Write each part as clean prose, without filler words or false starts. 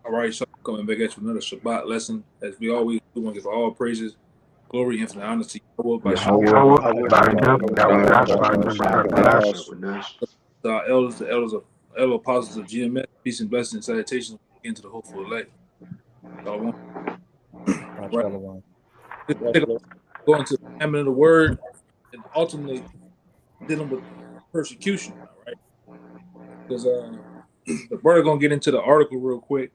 All right, so coming back at you another Shabbat lesson. As we always do, we want to give all praises, glory, infinite honor to Yahweh by Yahweh, Howard, by him, Yahweh, that was Shah, us, by Yahweh, him, Shah, that Yahweh, us. Shah, our elders, the elders of elder apostles of GMS. Peace and blessings and salutations again to the hopeful elect. Shalom. Right. Shalom. Just take a go into the examine of the word and ultimately dealing with persecution. All right. Because the brother gonna get into the article real quick,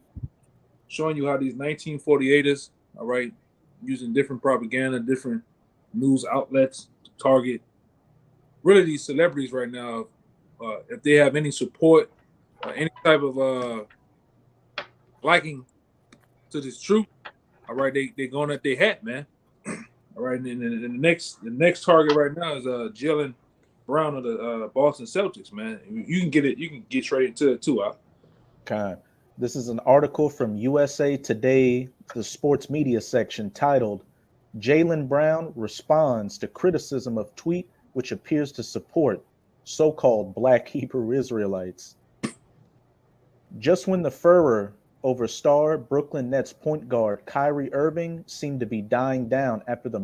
showing you how these 1948ers, all right, using different propaganda, different news outlets to target really these celebrities right now. If they have any support or any type of liking to this truth, all right, they going at their hat, man. All right, and the next target right now is Jalen Brown of the Boston Celtics, man. You can get it. You can get straight into it too. Kind. This is an article from USA Today, the sports media section, titled "Jalen Brown responds to criticism of tweet which appears to support so-called Black Hebrew Israelites." Just when the furor over star Brooklyn Nets point guard Kyrie Irving seemed to be dying down after the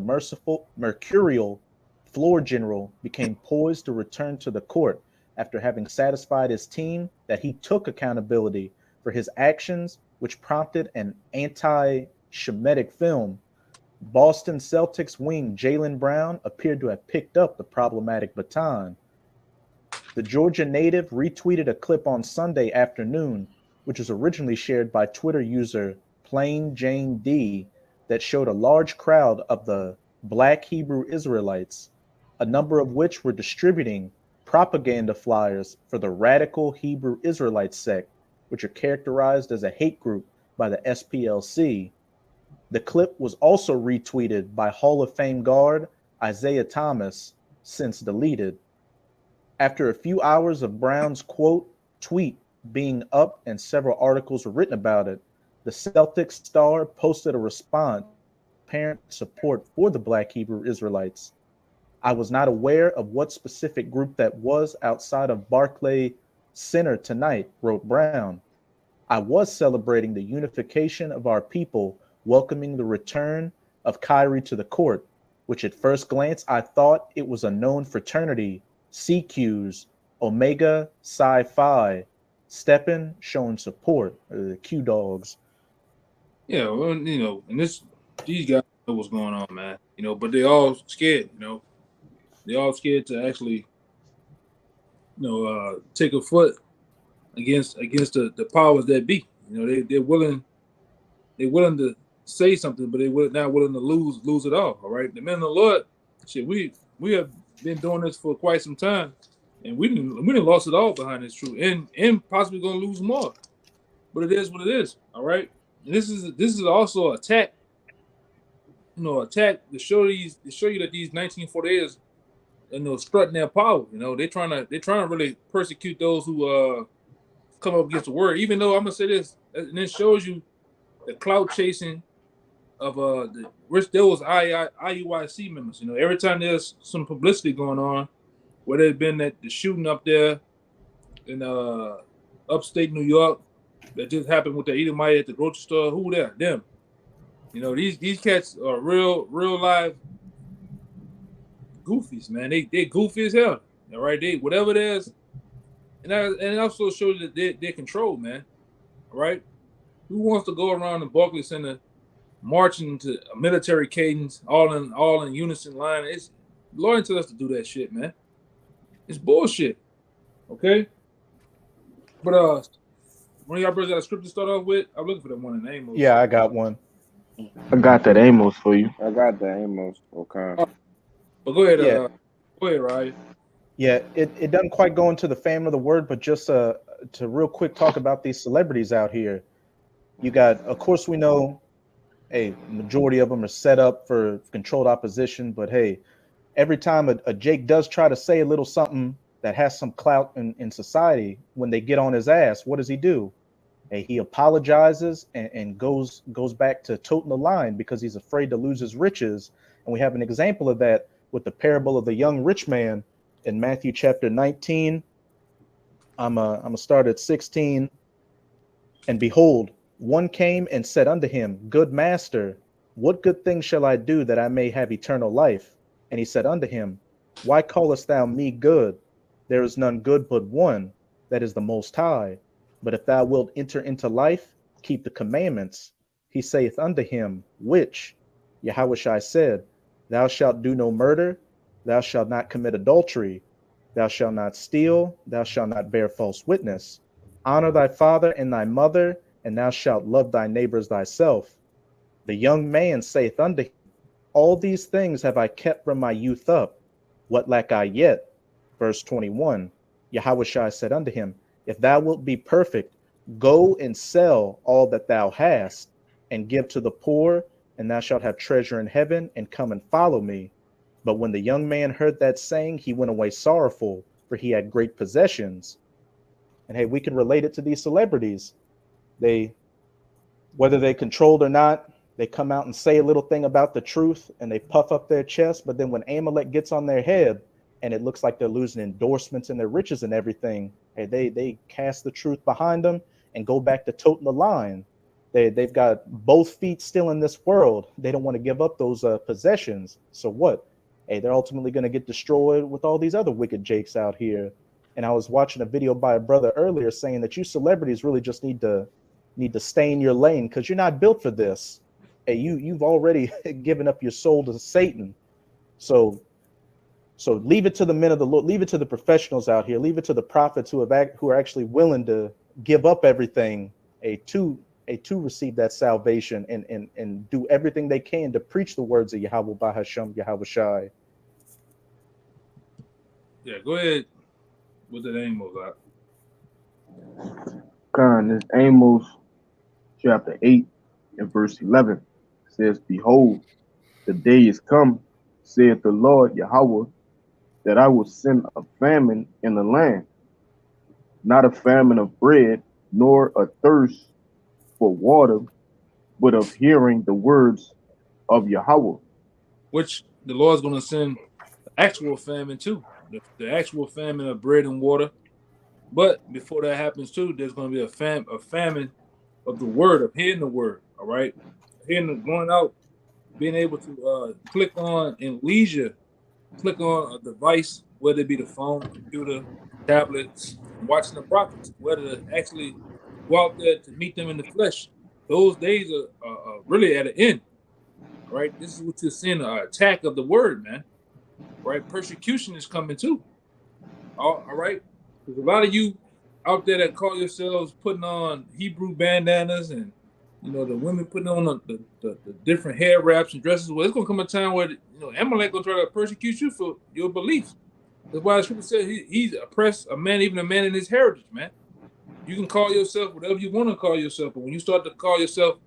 mercurial floor general became poised to return to the court after having satisfied his team that he took accountability for his actions, which prompted an anti-Shemitic film, Boston Celtics wing Jaylen Brown appeared to have picked up the problematic baton. The Georgia native retweeted a clip on Sunday afternoon, which was originally shared by Twitter user Plain Jane D, that showed a large crowd of the Black Hebrew Israelites, a number of which were distributing propaganda flyers for the radical Hebrew Israelite sect, which are characterized as a hate group by the SPLC. The clip was also retweeted by Hall of Fame guard Isaiah Thomas, since deleted. After a few hours of Brown's quote tweet being up and several articles were written about it, the Celtics star posted a response showing apparent support for the Black Hebrew Israelites. "I was not aware of what specific group that was outside of Barclay Center tonight," wrote Brown. "I was celebrating the unification of our people, welcoming the return of Kyrie to the court, which at first glance I thought it was a known fraternity, CQs, Omega Psi Phi, Steppen showing support, the Q Dogs." Yeah, well, and these guys know what's going on, man. But they all scared. They all scared to actually, take a foot against the powers that be. They're willing to say something, but they're not willing to lose it all right, the men of the Lord, shit, we have been doing this for quite some time, and we didn't lost it all behind this truth, and possibly gonna lose more. But it is what it is. All right, and this is also an attack. Attack to show you that these 1948ers, strutting their power. They're trying to really persecute those who come up against the word. Even though I'm gonna say this, and it shows you the clout chasing of which there was IUIC members. Every time there's some publicity going on, whether it's been that the shooting up there in upstate New York that just happened with the Edomite at the grocery store, who there? Them. These cats are real live goofies, man. They goofy as hell. All right, they whatever it is, and it also shows that they're controlled, man. All right, who wants to go around the Barclays Center marching to a military cadence, all in unison line? It's Lord tells us to do that shit, man. It's bullshit. Okay, but one of y'all brothers got a script to start off with. I'm looking for that one in name. Yeah, I got one. I got that Amos for you. I got the Amos. Okay. But go ahead, Yeah, Ryan. yeah. It doesn't quite go into the fame of the word, but just to real quick talk about these celebrities out here. You got, of course, we know a majority of them are set up for controlled opposition, but hey, every time a Jake does try to say a little something that has some clout in society, when they get on his ass, what does he do? Hey, he apologizes and goes back to toting the line because he's afraid to lose his riches. And we have an example of that with the parable of the young rich man in Matthew chapter 19. I'm gonna start at 16. "And behold, One came and said unto him, Good master, what good thing shall I do that I may have eternal life? And he said unto him, Why callest thou me good? There is none good but one, that is the Most High. But if thou wilt enter into life, keep the commandments. He saith unto him, Which? Yahushua said, Thou shalt do no murder, thou shalt not commit adultery, thou shalt not steal, thou shalt not bear false witness. Honor thy father and thy mother, and thou shalt love thy neighbor as thyself. The young man saith unto him, All these things have I kept from my youth up. What lack I yet? Verse 21. Yahushua said unto him, If thou wilt be perfect, go and sell all that thou hast, and give to the poor, and thou shalt have treasure in heaven, and come and follow me. But when the young man heard that saying, he went away sorrowful, for he had great possessions. And hey, we can relate it to these celebrities. They, whether they controlled or not, they come out and say a little thing about the truth and they puff up their chest. But then when Amalek gets on their head and it looks like they're losing endorsements and their riches and everything, hey, they cast the truth behind them and go back to toting the line. They've got both feet still in this world. They don't want to give up those possessions. So what? Hey, they're ultimately going to get destroyed with all these other wicked jakes out here. And I was watching a video by a brother earlier saying that you celebrities really just need to stay in your lane because you're not built for this. Hey, you've already given up your soul to Satan. So leave it to the men of the Lord, leave it to the professionals out here, leave it to the prophets who are actually willing to give up everything to receive that salvation and do everything they can to preach the words of Yahweh Bahasham Yahweh Shai. Yeah, go ahead with the name of that. Con, this Amos chapter 8 and verse 11 says, Behold, the day is come, saith the Lord Yahweh, that I will send a famine in the land, not a famine of bread, nor a thirst for water, but of hearing the words of Yahweh. Which the Lord's going to send the actual famine too, the actual famine of bread and water. But before that happens too, there's going to be a famine of the word, of hearing the word. All right, going out, being able to click on in leisure, click on a device, whether it be the phone, computer, tablets, watching the prophets, whether to actually go out there to meet them in the flesh. Those days are really at an end. All right, this is what you're seeing, an attack of the word, man. Right, persecution is coming too. All right, there's a lot of you out there that call yourselves putting on Hebrew bandanas and the women putting on the different hair wraps and dresses. Well, it's gonna come a time where Amalek gonna try to persecute you for your beliefs. That's why the scripture says he's oppressed a man, even a man in his heritage, man. You can call yourself whatever you want to call yourself, but when you start to call yourself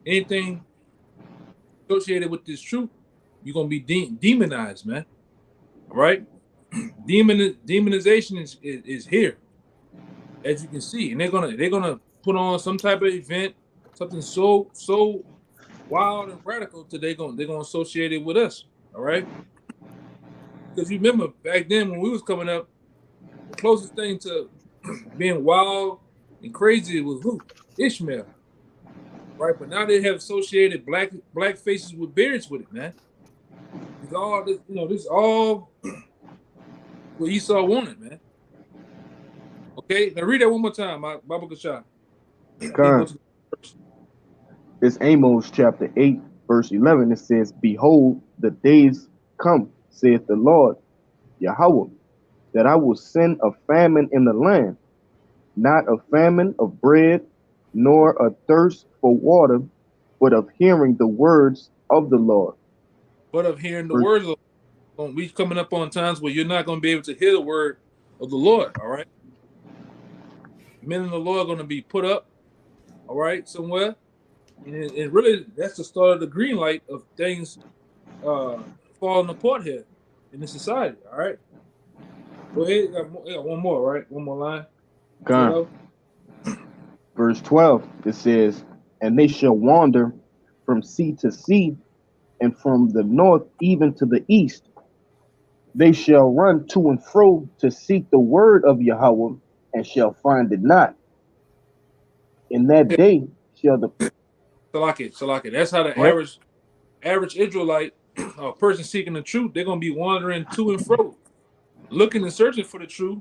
anything associated with this truth, you're gonna be demonized, man. All right, demonization is here, as you can see, and they're gonna put on some type of event, something so wild and radical that they're gonna associate it with us. All right, because you remember back then when we was coming up, the closest thing to being wild and crazy was who? Ishmael. Right, but now they have associated black faces with beards with it, man. It's all this, this is all what Esau wanted, man. Okay, now read that one more time, Baba Kasha. It's Amos chapter 8, verse 11. It says, Behold, the days come, saith the Lord Yahweh, that I will send a famine in the land, not a famine of bread, nor a thirst for water, but of hearing the words of the Lord. But of hearing the words of the Lord. We coming up on times where you're not going to be able to hear the word of the Lord, all right? Men of the Lord are going to be put up, all right, somewhere. And really, that's the start of the green light of things falling apart here in the society, all right? Go ahead, got one more, right? One more line. Verse 12, it says, And they shall wander from sea to sea, and from the north even to the east. They shall run to and fro to seek the word of Yahweh, and shall find it not. In that day shall the Salaki. That's how the what? average Israelite, a person seeking the truth, they're gonna be wandering to and fro, looking and searching for the truth,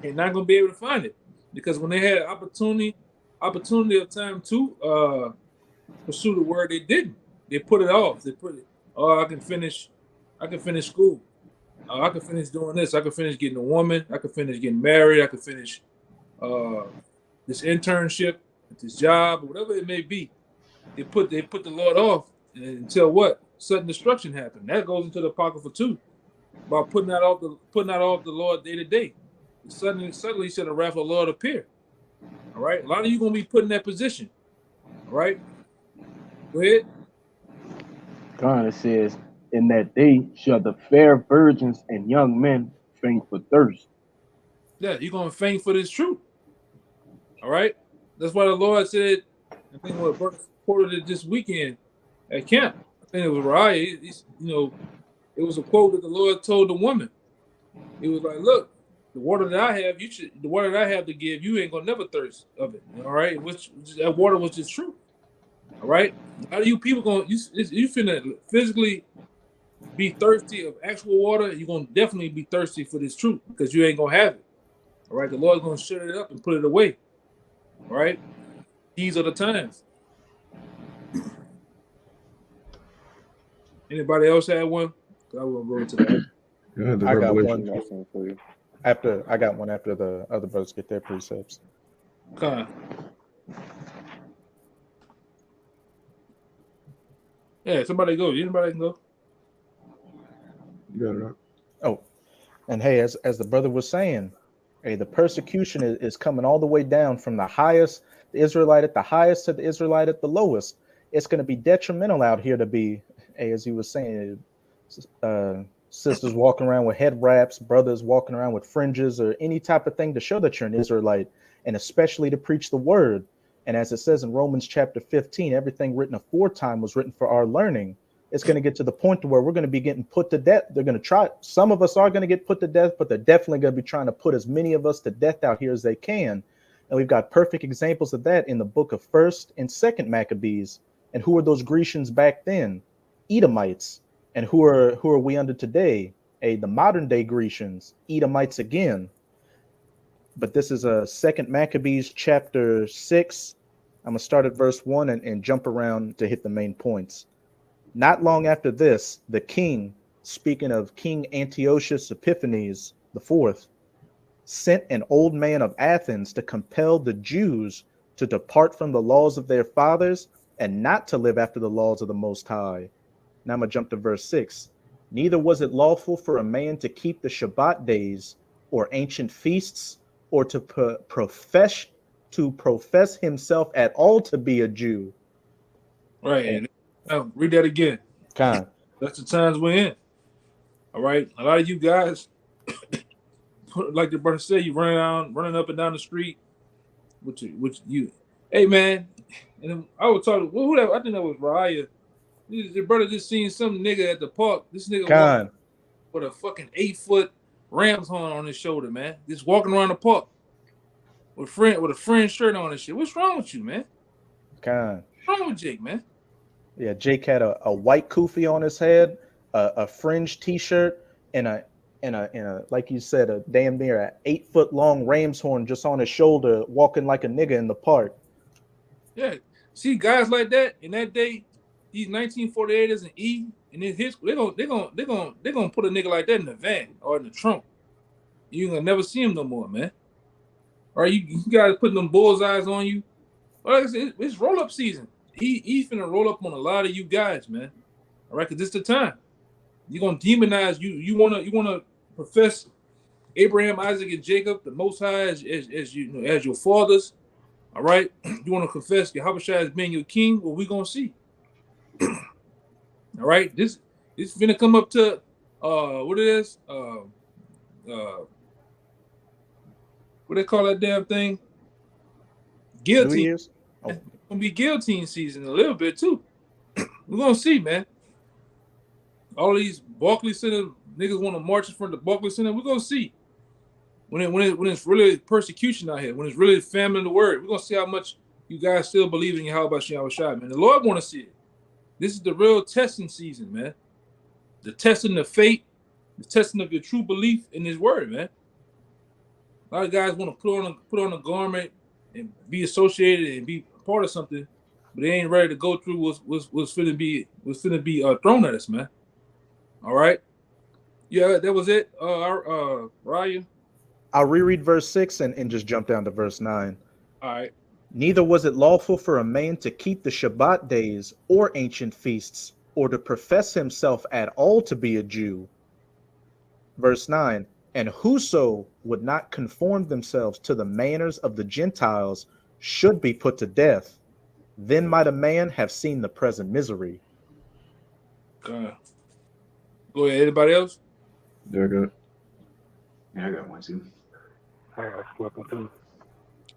and not gonna be able to find it. Because when they had opportunity of time to pursue the word, they didn't. They put it off. They put it, oh, I can finish school. I can finish doing this. I can finish getting a woman. I can finish getting married. I can finish this internship, this job, whatever it may be. They put the Lord off until what? Sudden destruction happened. That goes into the Apocrypha too, about putting that off the Lord day to day. Suddenly said the wrath of the Lord appear. All right, a lot of you gonna be put in that position. All right, go ahead. God, it says, in that day shall the fair virgins and young men faint for thirst. Yeah, you're gonna faint for this truth. All right, that's why the Lord said. I think what Burke quoted it this weekend at camp. I think it was Raya. It was a quote that the Lord told the woman. He was like, "Look, the water that I have, the water that I have to give, you ain't gonna never thirst of it. All right, which that water was just true. All right, how do you people gonna you finna physically be thirsty of actual water? You're gonna definitely be thirsty for this truth because you ain't gonna have it. All right, the Lord's gonna shut it up and put it away. All right, these are the times. Anybody else have one? I will go to that. Yeah, the I got revelation. one Got something for you. I got one after the other brothers get their precepts. Con. Yeah, somebody go. Anybody can go. You got it up. Oh, and hey, as the brother was saying, hey, the persecution is coming all the way down from the highest, the Israelite at the highest to the Israelite at the lowest. It's going to be detrimental out here to be, hey, as he was saying, sisters walking around with head wraps, brothers walking around with fringes or any type of thing to show that you're an Israelite, and especially to preach the word. And as it says in Romans chapter 15, everything written aforetime was written for our learning. It's going to get to the point to where we're going to be getting put to death. They're going to try. Some of us are going to get put to death, but they're definitely going to be trying to put as many of us to death out here as they can. And we've got perfect examples of that in the book of 1st and 2nd Maccabees. And who were those Grecians back then? Edomites. And who are we under today? The modern day Grecians, Edomites again. But this is a 2nd Maccabees chapter 6. I'm gonna start at verse 1 and jump around to hit the main points. Not long after this, the king, speaking of King Antiochus Epiphanes IV, sent an old man of Athens to compel the Jews to depart from the laws of their fathers and not to live after the laws of the Most High. Now I'm going to jump to verse 6. Neither was it lawful for a man to keep the Shabbat days or ancient feasts or to profess himself at all to be a Jew. Right. And now read that again. Kind. That's the times we're in. All right. A lot of you guys, like the brother said, you running up and down the street, which you, hey man. And then I was talking, who that? I think that was Raya. The brother just seen some nigga at the park. This nigga Kind. with a fucking 8-foot ram's horn on his shoulder, man. Just walking around the park with a friend shirt on and shit. What's wrong with you, man? Kind. What's wrong with Jake, man? Yeah, Jake had a white kufi on his head, a fringe T-shirt, and a like you said, a damn near an 8-foot long ram's horn just on his shoulder, walking like a nigga in the park. Yeah, see guys like that in that day, these 1948ers and E, and in his they're gonna put a nigga like that in the van or in the trunk. You ain't gonna never see him no more, man. All right, you guys putting them bullseyes on you. Well, like I said, it's roll up season. He's finna roll up on a lot of you guys, man. All right, because it's the time. You're gonna demonize you. You wanna profess Abraham, Isaac, and Jacob, the Most High, as your fathers. All right, you want to confess Yahushua as being your king? Well, we gonna see. All right, this finna come up to what it is what they call that damn thing? Guillotine. Oh. It's gonna be guillotine season a little bit too. We're gonna see, man. All these Barclays Center niggas want to march in front of the Barclays Center. We're gonna see. When it's really persecution out here, when it's really famine in the word, we're gonna see how much you guys still believe in Yahweh Shai, man. The Lord want to see it. This is the real testing season, man. The testing of faith, the testing of your true belief in His word, man. A lot of guys want to put on a garment and be associated and be a part of something, but they ain't ready to go through what's finna be thrown at us, man. All right. Yeah, that was it. Ryan. I'll reread verse 6 and just jump down to verse 9. All right. Neither was it lawful for a man to keep the Shabbat days or ancient feasts, or to profess himself at all to be a Jew. Verse 9, and whoso would not conform themselves to the manners of the Gentiles should be put to death. Then might a man have seen the present misery. Go ahead. Anybody else? Yeah, I got it. Yeah, I got one too.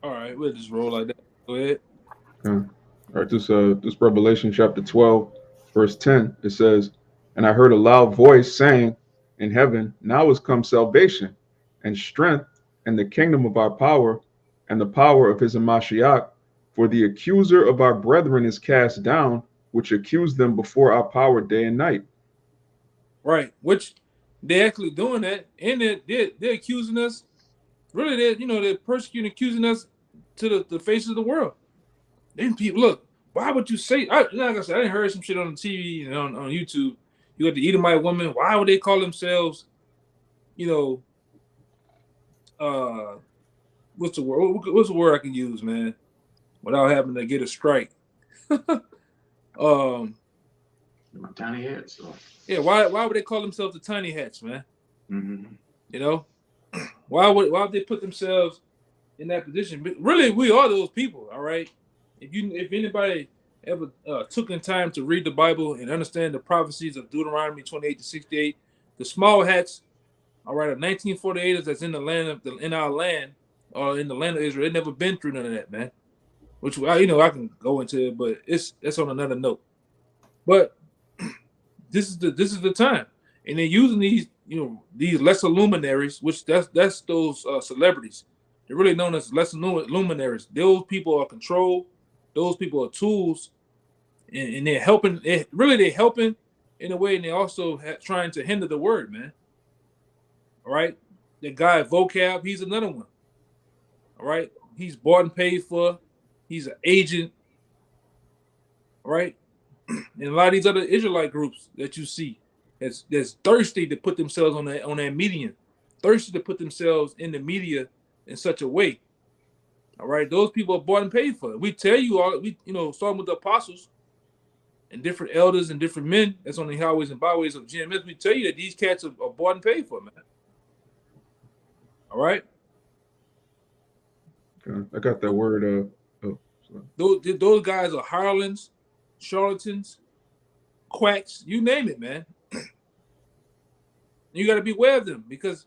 All right, we'll just roll like that. Go ahead. All right, this Revelation chapter 12, verse 10, it says, and I heard a loud voice saying in heaven, now is come salvation and strength and the kingdom of our power and the power of his Mashiach, for the accuser of our brethren is cast down, which accused them before our power day and night. Right, which they're actually doing that, and they're accusing us. Really, they're persecuting, accusing us to the face of the world. Then people, look, why would you say? Like I said, I didn't heard some shit on the TV and on YouTube. You got the Edomite woman. Why would they call themselves, what's the word? What's the word I can use, man, without having to get a strike? My tiny heads. So. Yeah, why would they call themselves the tiny hats, man? Mm-hmm. Why would they put themselves in that position? But really, we are those people, all right? If anybody ever took the time to read the Bible and understand the prophecies of Deuteronomy 28-68, the small hats, all right, of 1948ers that's in our land or in the land of Israel, they've never been through none of that, man. Which I can go into it, but that's on another note. But this is the time, and they're using these lesser luminaries, which that's those celebrities. They're really known as lesser luminaries. Those people are control. Those people are tools, and they're helping. They're helping in a way, and they're also trying to hinder the word, man. All right, the guy Vocab, he's another one. All right, he's bought and paid for. He's an agent. All right. And a lot of these other Israelite groups that you see that's thirsty to put themselves on that median, thirsty to put themselves in the media in such a way. All right, those people are bought and paid for. We tell you all, starting with the apostles and different elders and different men that's on the highways and byways of GMS, we tell you that these cats are bought and paid for, man. All right. Okay. I got that word. Those guys are hirelings, charlatans, quacks, you name it, man. You got to be aware of them because,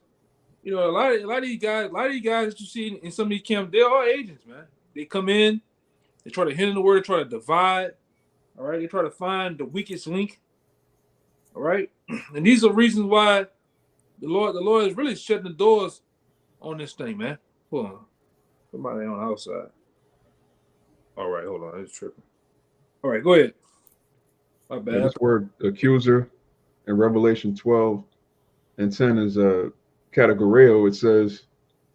a lot of these guys that you see in some of these camps, they're all agents, man. They come in, they try to hinder the word, they try to divide. All right, they try to find the weakest link. All right, and these are reasons why the Lord is really shutting the doors on this thing, man. Hold on, somebody on the outside. All right, hold on, it's tripping. All right, go ahead. My bad. Yeah, this word accuser in Revelation 12 and 10 is a categoreo. It says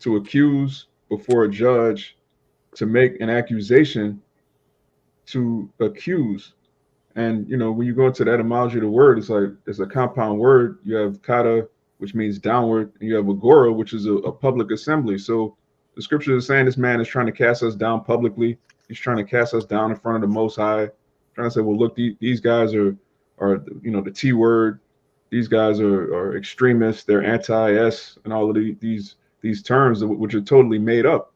to accuse before a judge, to make an accusation, to accuse. And when you go into the etymology of the word, it's a compound word. You have kata, which means downward, and you have agora, which is a public assembly. So the scripture is saying this man is trying to cast us down publicly. He's trying to cast us down in front of the Most High, trying to say, well, look, these guys are the T word. These guys are extremists. They're anti-S and all of these terms which are totally made up.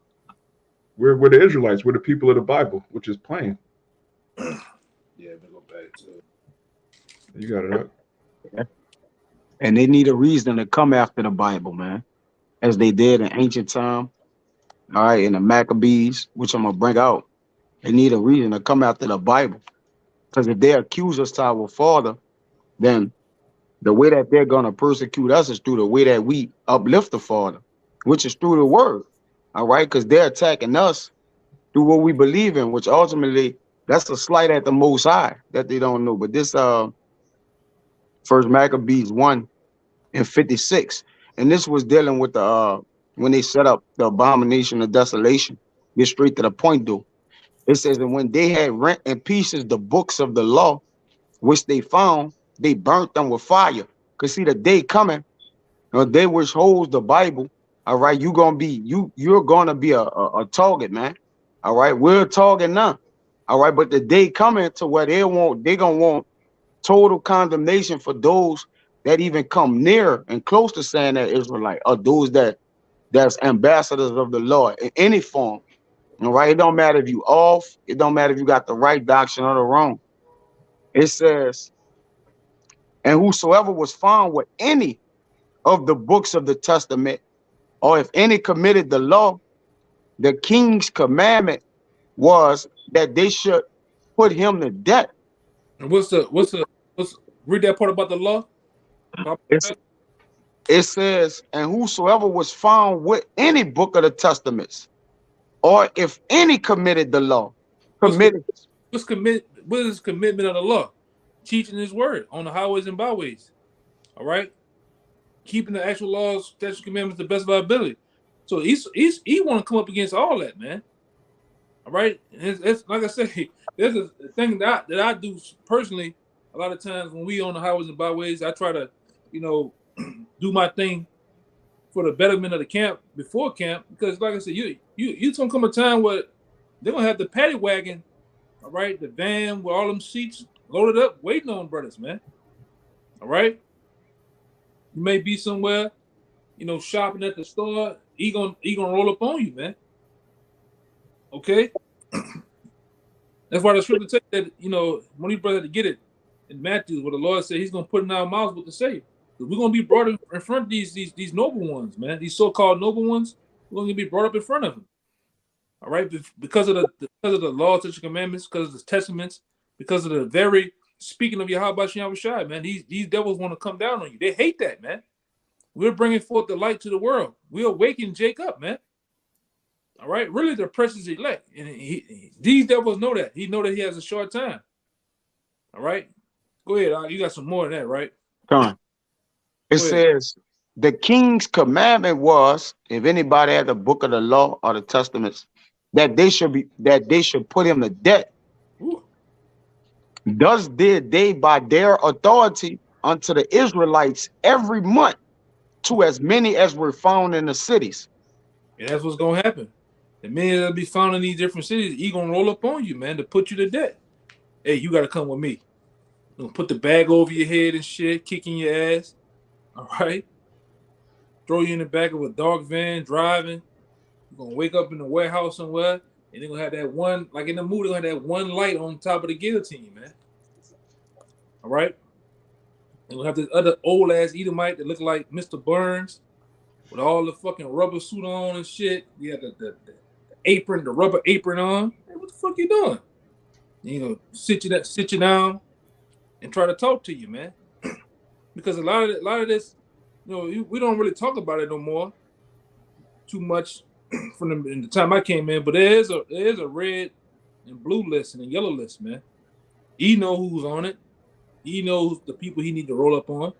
We're the Israelites. We're the people of the Bible, which is plain. Yeah, let me go back to it. You got it up. Yeah. And they need a reason to come after the Bible, man, as they did in ancient time. All right, in the Maccabees, which I'm gonna bring out. They need a reason to come after the Bible. Because if they accuse us to our Father, then the way that they're going to persecute us is through the way that we uplift the Father, which is through the word. All right, because they're attacking us through what we believe in, which ultimately that's a slight at the Most High that they don't know. But this First Maccabees 1:56, and this was dealing with the when they set up the abomination of desolation. Get straight to the point, though. It says that when they had rent in pieces the books of the law, which they found, they burnt them with fire. Cause see, the day coming, they which holds the Bible. All right, you're gonna be a target, man. All right, we're a target now. All right, but the day coming to where they gonna want total condemnation for those that even come near and close to saying that Israelite, or those that's ambassadors of the Lord in any form. All right, it don't matter if you off, it don't matter if you got the right doctrine or the wrong. It says, and whosoever was found with any of the books of the testament, or if any committed the law, the king's commandment was that they should put him to death. And what's read that part about the law? It says, and whosoever was found with any book of the testaments, or if any committed the law, committed. What is commitment of the law? Teaching his word on the highways and byways. All right, keeping the actual laws, statutes, commandments to the best of our ability. So he want to come up against all that, man. All right, it's like I say, there's a thing that I do personally. A lot of times when we on the highways and byways, I try to, do my thing for the betterment of the camp before camp, because like I said, you gonna come a time where they're gonna have the paddy wagon, all right, the van with all them seats loaded up, waiting on brothers, man. All right, you may be somewhere, shopping at the store. He gonna roll up on you, man. Okay, that's why the scripture says that when these brothers had to get it in Matthew, where the Lord said He's gonna put in our mouths what to say. We're gonna be brought in front of these noble ones, man. These so-called noble ones, we're gonna be brought up in front of them. All right, because of the laws, such commandments, because of the testaments, because of the very speaking of Yahweh Shem Shai, man. These devils want to come down on you. They hate that, man. We're bringing forth the light to the world. We awaken Jacob, man. All right, really, the precious elect, and these devils know that. He know that he has a short time. All right, go ahead. You got some more than that, right? Come on. It says the king's commandment was, if anybody had the book of the law or the testaments, that they should put him to death. Ooh. Thus did they by their authority unto the Israelites every month, to as many as were found in the cities. Yeah, that's what's gonna happen. The men that'll be found in these different cities, he gonna roll up on you, man, to put you to death. Hey, you gotta come with me. I'm gonna put the bag over your head and shit, kicking your ass. All right. Throw you in the back of a dark van driving. You're gonna wake up in the warehouse somewhere, and they're gonna have that one, like in the movie, they're gonna have that one light on top of the guillotine, man. All right. And we'll have this other old ass Edomite that look like Mr. Burns with all the fucking rubber suit on and shit. You got the apron, the rubber apron on. Hey, what the fuck you doing? And sit you down and try to talk to you, man. Because a lot of this, we don't really talk about it no more too much from the time I came in. But there is a red and blue list and a yellow list, man. He know who's on it. He knows the people he need to roll up on.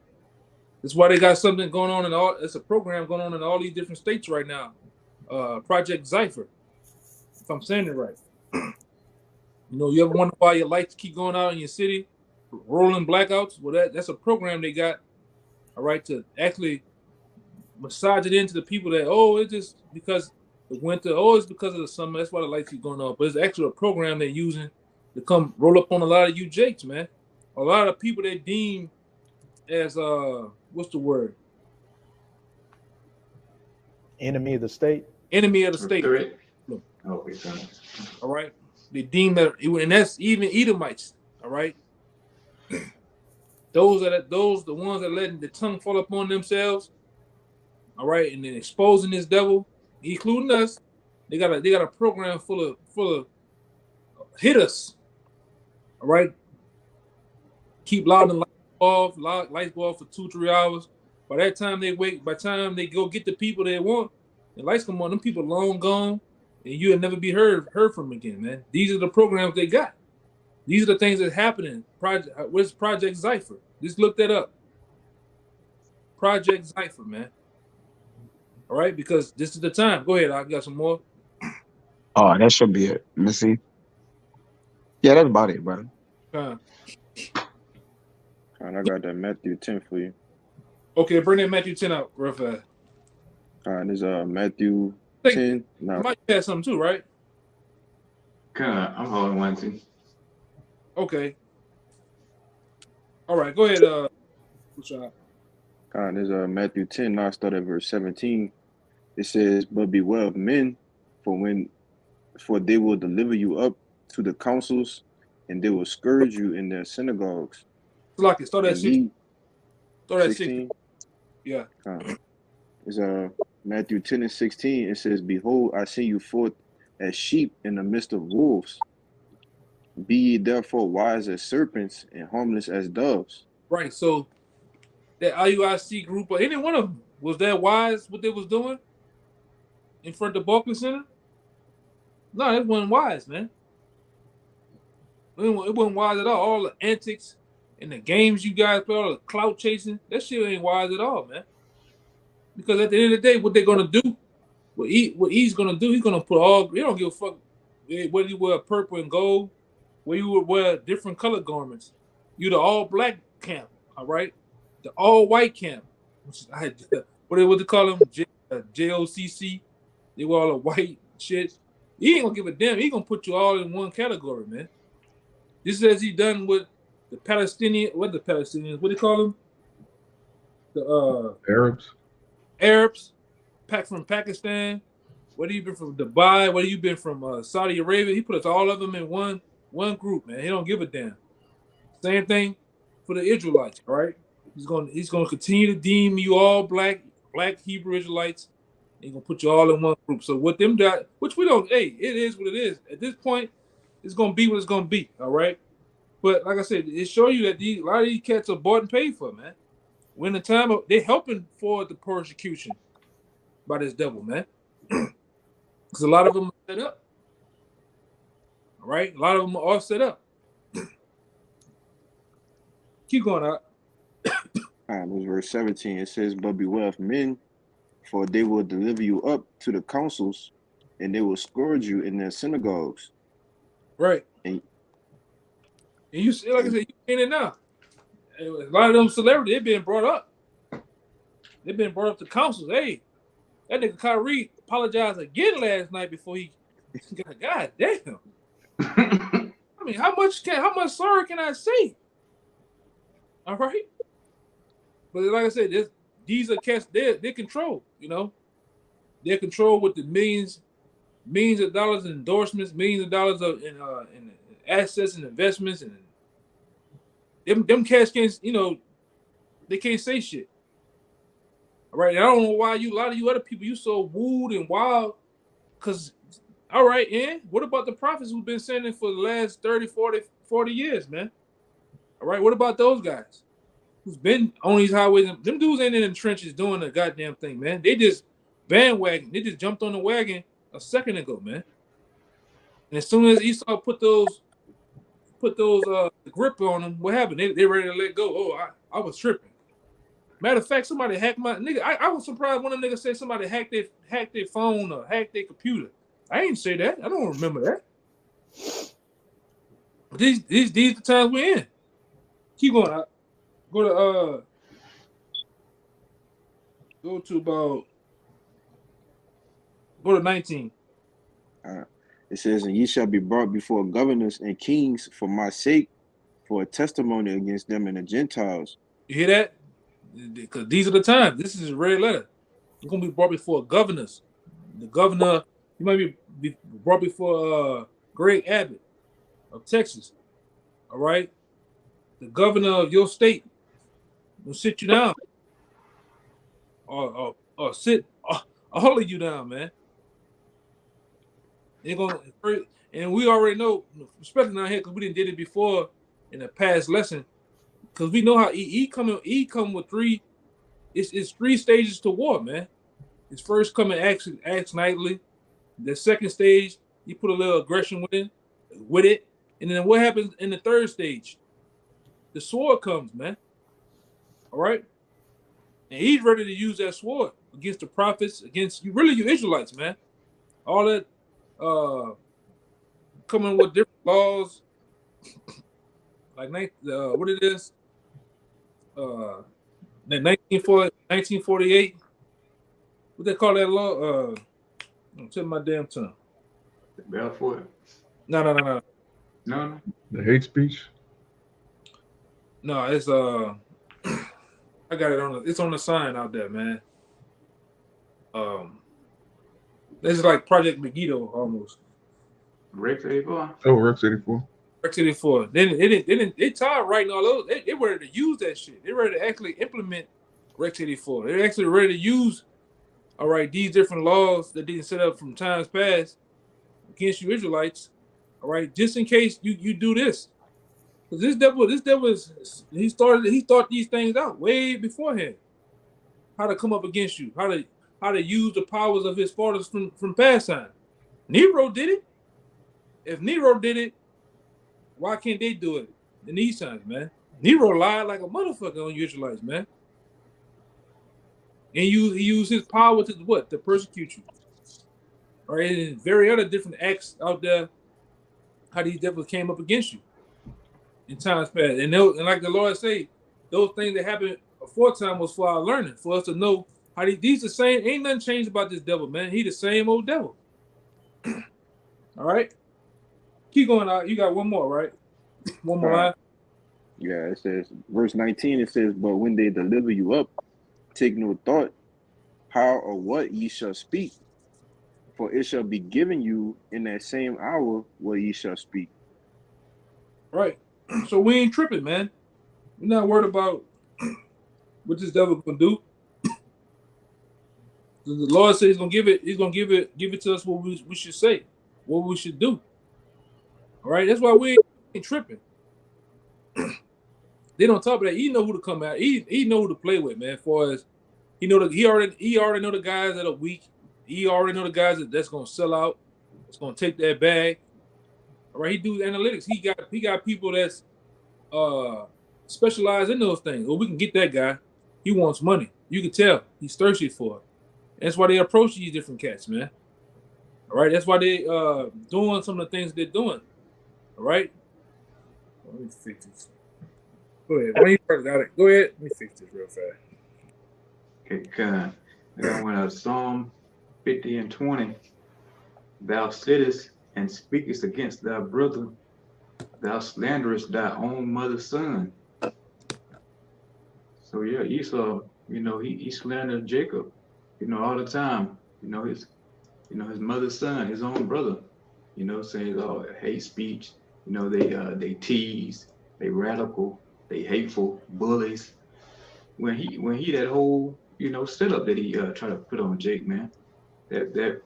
That's why they got something going on it's a program going on in all these different states right now. Project Zypher, if I'm saying it right. You ever wonder why your lights keep going out in your city, rolling blackouts? Well, that's a program they got, all right, to actually massage it into the people that, it's just because the winter, it's because of the summer, that's why the lights keep going off. But it's actually a program they're using to come roll up on a lot of you jakes, man. A lot of people they deem as what's the word? Enemy of the state. Enemy of the state. All right. They deem that, and that's even Edomites. All right. Those the ones that letting the tongue fall upon themselves. All right, and then exposing this devil, including us. They got a program full of hitters. All right. Keep loud and lights go off for 2-3 hours. By the time they go get the people they want, the lights come on, them people long gone. and you'll never be heard from again, man. These are the programs they got. These are the things that's happening. Where's Project Zypher? Just look that up. Project Zypher, man. All right, because this is the time. Go ahead, I got some more. Oh, that should be it. Let me see. Yeah, that's about it, brother. And I got that Matthew 10 for you. Okay, bring that Matthew 10 out real fast. There's Matthew I think 10. you No, might have something too, right? I'm holding one too. Okay. All right, go ahead. there's Matthew 10. Now I start at verse 17. It says, "But beware of men, for they will deliver you up to the councils, and they will scourge you in their synagogues." Like it. Start at And 16. ye, Start at 16. 16. Yeah. It's Matthew 10 and 16. It says, "Behold, I send you forth as sheep in the midst of wolves. Be ye therefore wise as serpents and harmless as doves." Right. So that IUIC group or any one of them, was that wise what they was doing in front of the Barclays Center? No, it wasn't wise, man. It wasn't wise at all. All the antics and the games you guys play, all the clout chasing, that shit ain't wise at all, man. Because at the end of the day, what they're gonna do, what he's gonna do, he's gonna put all. He don't give a fuck whether you wear purple and gold, whether you wear different color garments. You the all black camp, all right? The all white camp, which what they call them, JOCC. They wear all the white shit. He ain't gonna give a damn. He gonna put you all in one category, man. Just as he done with the Palestinians, what do they call them? The Arabs, from Pakistan. Whether you been from Dubai, whether you been from Saudi Arabia, he put us all of them in one group, man. He don't give a damn. Same thing for the Israelites, all right? He's gonna continue to deem you all black Hebrew Israelites. He's gonna put you all in one group. So what them got, which we don't, hey, it is what it is. At this point, it's gonna be what it's gonna be, all right? But like I said, it shows you that a lot of these cats are bought and paid for, man. When the time they're helping for the persecution by this devil, man. Because a lot of them are set up. All right? A lot of them are all set up. Keep going out. It verse 17. It says, "But beware of men, for they will deliver you up to the councils, and they will scourge you in their synagogues." Right. And you see, like I said, you seen it now. A lot of them celebrities, they've been brought up. They've been brought up to councils. Hey, that nigga Kyrie apologized again last night before he got. God damn. I mean, how much sorry can I say? All right. But like I said, these are cats. They're controlled. You know, they're controlled with the millions of dollars in endorsements, millions of dollars in assets and investments, and them cats can't. You know, they can't say shit. All right. And I don't know why a lot of you other people, you so wooed and wild. Because, all right, and what about the prophets who've been sending for the last 30, 40 years, man? All right, what about those guys who's been on these highways? Them dudes ain't in the trenches doing the goddamn thing, man. They just bandwagon. They just jumped on the wagon a second ago, man. And as soon as Esau put those grip on them, what happened? They ready to let go. Oh, I was tripping. Matter of fact, somebody hacked my nigga. I was surprised when a nigga said somebody hacked their phone or hacked their computer. I ain't say that. I don't remember that. These the times we're in. Keep going. Go to 19. It says, "And ye shall be brought before governors and kings for my sake, for a testimony against them and the Gentiles." You hear that? Because these are the times. This is a red letter. You're gonna be brought before governors. The governor, you might be brought before Greg Abbott of Texas. All right, the governor of your state will sit you down, or sit all of you down, man. They're gonna, and we already know, especially down here, because we didn't did it before in the past lesson. Because we know how he come with three. It's 3 stages to war, man. His first coming acts nightly. The second stage, you put a little aggression with it, and then what happens in the third stage? The sword comes, man. All right, and he's ready to use that sword against the prophets, against you, really, you Israelites, man. All that coming with different laws, like what it is, 1948. What they call that law? I'm telling my damn tongue. Balfour. No. No. The hate speech. No, it's I got it it's on the sign out there, man. This is like Project Megiddo almost. Rex 84. Oh, Rex 84. Rex 84. They tired writing all those. They ready to use that shit. They ready to actually implement Rex 84. They're actually ready to use, all right, these different laws that didn't set up from times past against you Israelites. All right, just in case you do this. Because this devil is he thought these things out way beforehand. How to come up against you, how to use the powers of his fathers from past time. Nero did it. If Nero did it, why can't they do it in these times, man? Nero lied like a motherfucker on you Israelites, man. And he used his power to what? To persecute you. All right, and very other different acts out there, how these devils came up against you in times past. And like the Lord say, those things that happened aforetime was for our learning, for us to know how these the same. Ain't nothing changed about this devil, man. He the same old devil. All right, keep going out. You got one more, right? One more line. Yeah, it says, verse 19, it says, but when they deliver you up, take no thought how or what ye shall speak, for it shall be given you in that same hour what ye shall speak. Right. So we ain't tripping, man. We're not worried about what this devil gonna do. The Lord says he's gonna give it. He's gonna give it to us what we should say, what we should do. All right. That's why we ain't tripping. They don't talk about that. He know who to come out. He know who to play with, man. As far as he already know the guys that are weak. He already know the guys that's gonna sell out. That's gonna take that bag. All right. He do analytics. He got people that's specialize in those things. Well, we can get that guy. He wants money. You can tell he's thirsty for it. That's why they approach these different cats, man. All right, that's why they doing some of the things they're doing. All right. Let me fix this. Go ahead. When you first got it, go ahead. Let me fix this real fast. Okay, I went to Psalm 50 and 20. Thou sittest and speakest against thy brother. Thou slanderest thy own mother's son. So yeah, Esau, he slandered Jacob, all the time. His mother's son, his own brother. Saying hate speech. They tease, they radical, they hateful, bullies. When he that whole setup that he tried to put on Jake, man. That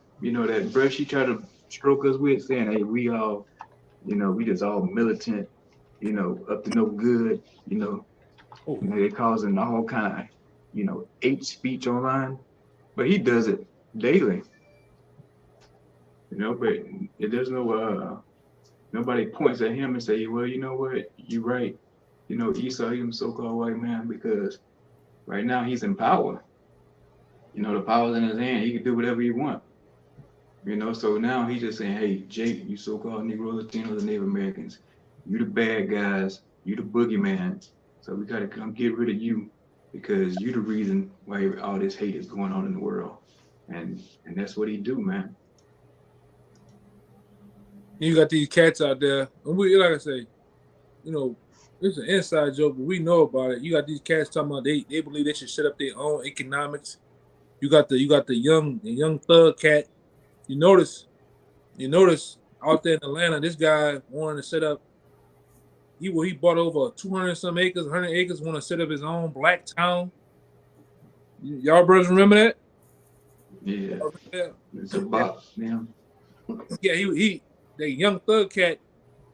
brush he tried to stroke us with, saying, hey, we all. We just all militant, up to no good, they causing all kind of, hate speech online, but he does it daily, but there's no, nobody points at him and say, well, you know what, you're right, Esau, he's a so-called white man, because right now he's in power, the power's in his hand, he can do whatever he wants. So now he's just saying, hey, Jake, you so-called Negro Latinos and Native Americans, you the bad guys, you the boogeyman. So we got to come get rid of you because you the reason why all this hate is going on in the world. And that's what he do, man. You got these cats out there, and we, like I say, it's an inside joke, but we know about it. You got these cats talking about they believe they should set up their own economics. You got the young thug cat. You notice out there in Atlanta, this guy wanted to set up. He bought over 200 some acres, 100 acres. Want to set up his own black town. Y'all brothers remember that? Yeah, it's a box now. Yeah, he the young thug cat,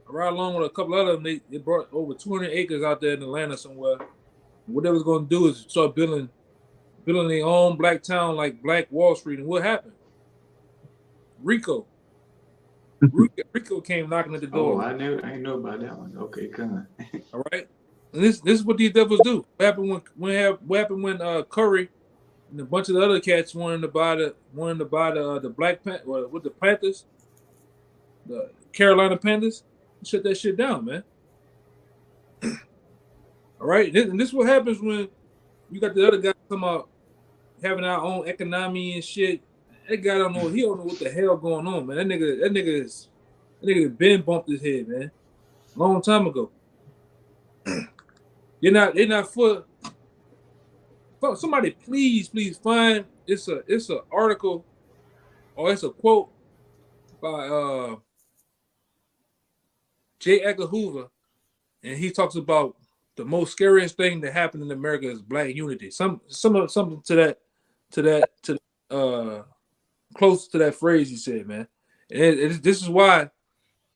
right along with a couple other them. They brought over 200 acres out there in Atlanta somewhere. What they was going to do is start building their own black town like Black Wall Street. And what happened? Rico. Rico came knocking at the Oh, door. I ain't know about that one. Okay, come. All right. And this is what these devils do. What happened when Curry and a bunch of the other cats wanted to buy the Black with the Panthers, the Carolina Panthers, shut that shit down, man. All right. And this is what happens when you got the other guys talking about having our own economy and shit. That guy don't know what the hell going on, man. That nigga been bumped his head, man. Long time ago. They're not for somebody please find it's a article or it's a quote by J. Edgar Hoover, and he talks about the most scariest thing that happened in America is black unity. Something to that close to that phrase he said, man. And this is why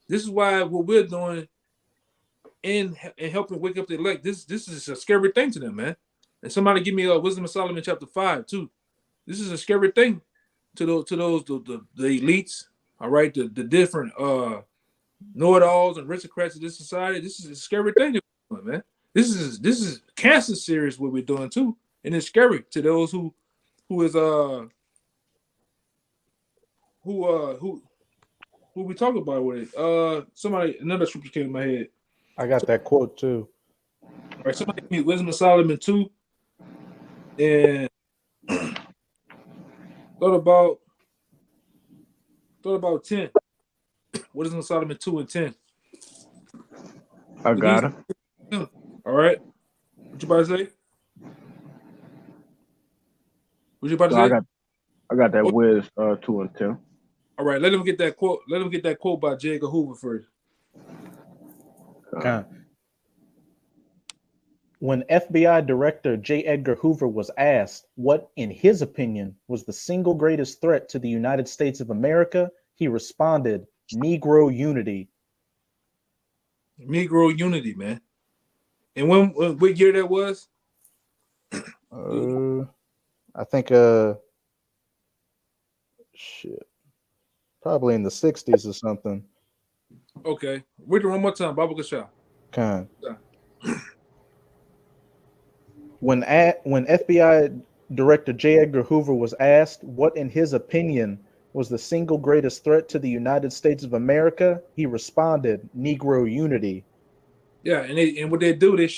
what we're doing in helping wake up the elect. This is a scary thing to them, man. And somebody give me Wisdom of Solomon chapter 5 too. This is a scary thing to those the elites. All right, the different know-it-alls and aristocrats of this society. This is a scary thing, man. This is cancer serious what we're doing too, and it's scary to those who we talk about with it. Somebody another scripture came in my head. I got that quote too. All right, somebody give me Wisdom of Solomon 2, and thought about 10. Wisdom of Solomon 2 and 10. I got it. All right. What you about to say? What you about to say? I got that Wiz 2 and 10. All right, let him get that quote. Let him get that quote by J. Edgar Hoover first. Okay. When FBI Director J. Edgar Hoover was asked what, in his opinion, was the single greatest threat to the United States of America, he responded, Negro unity. Negro unity, man. And what year that was? I think probably in the 60s or something. Okay. Read it one more time, Baba Gasha. Okay. When FBI Director J. Edgar Hoover was asked what, in his opinion, was the single greatest threat to the United States of America, he responded, Negro unity. Yeah, and what they do, they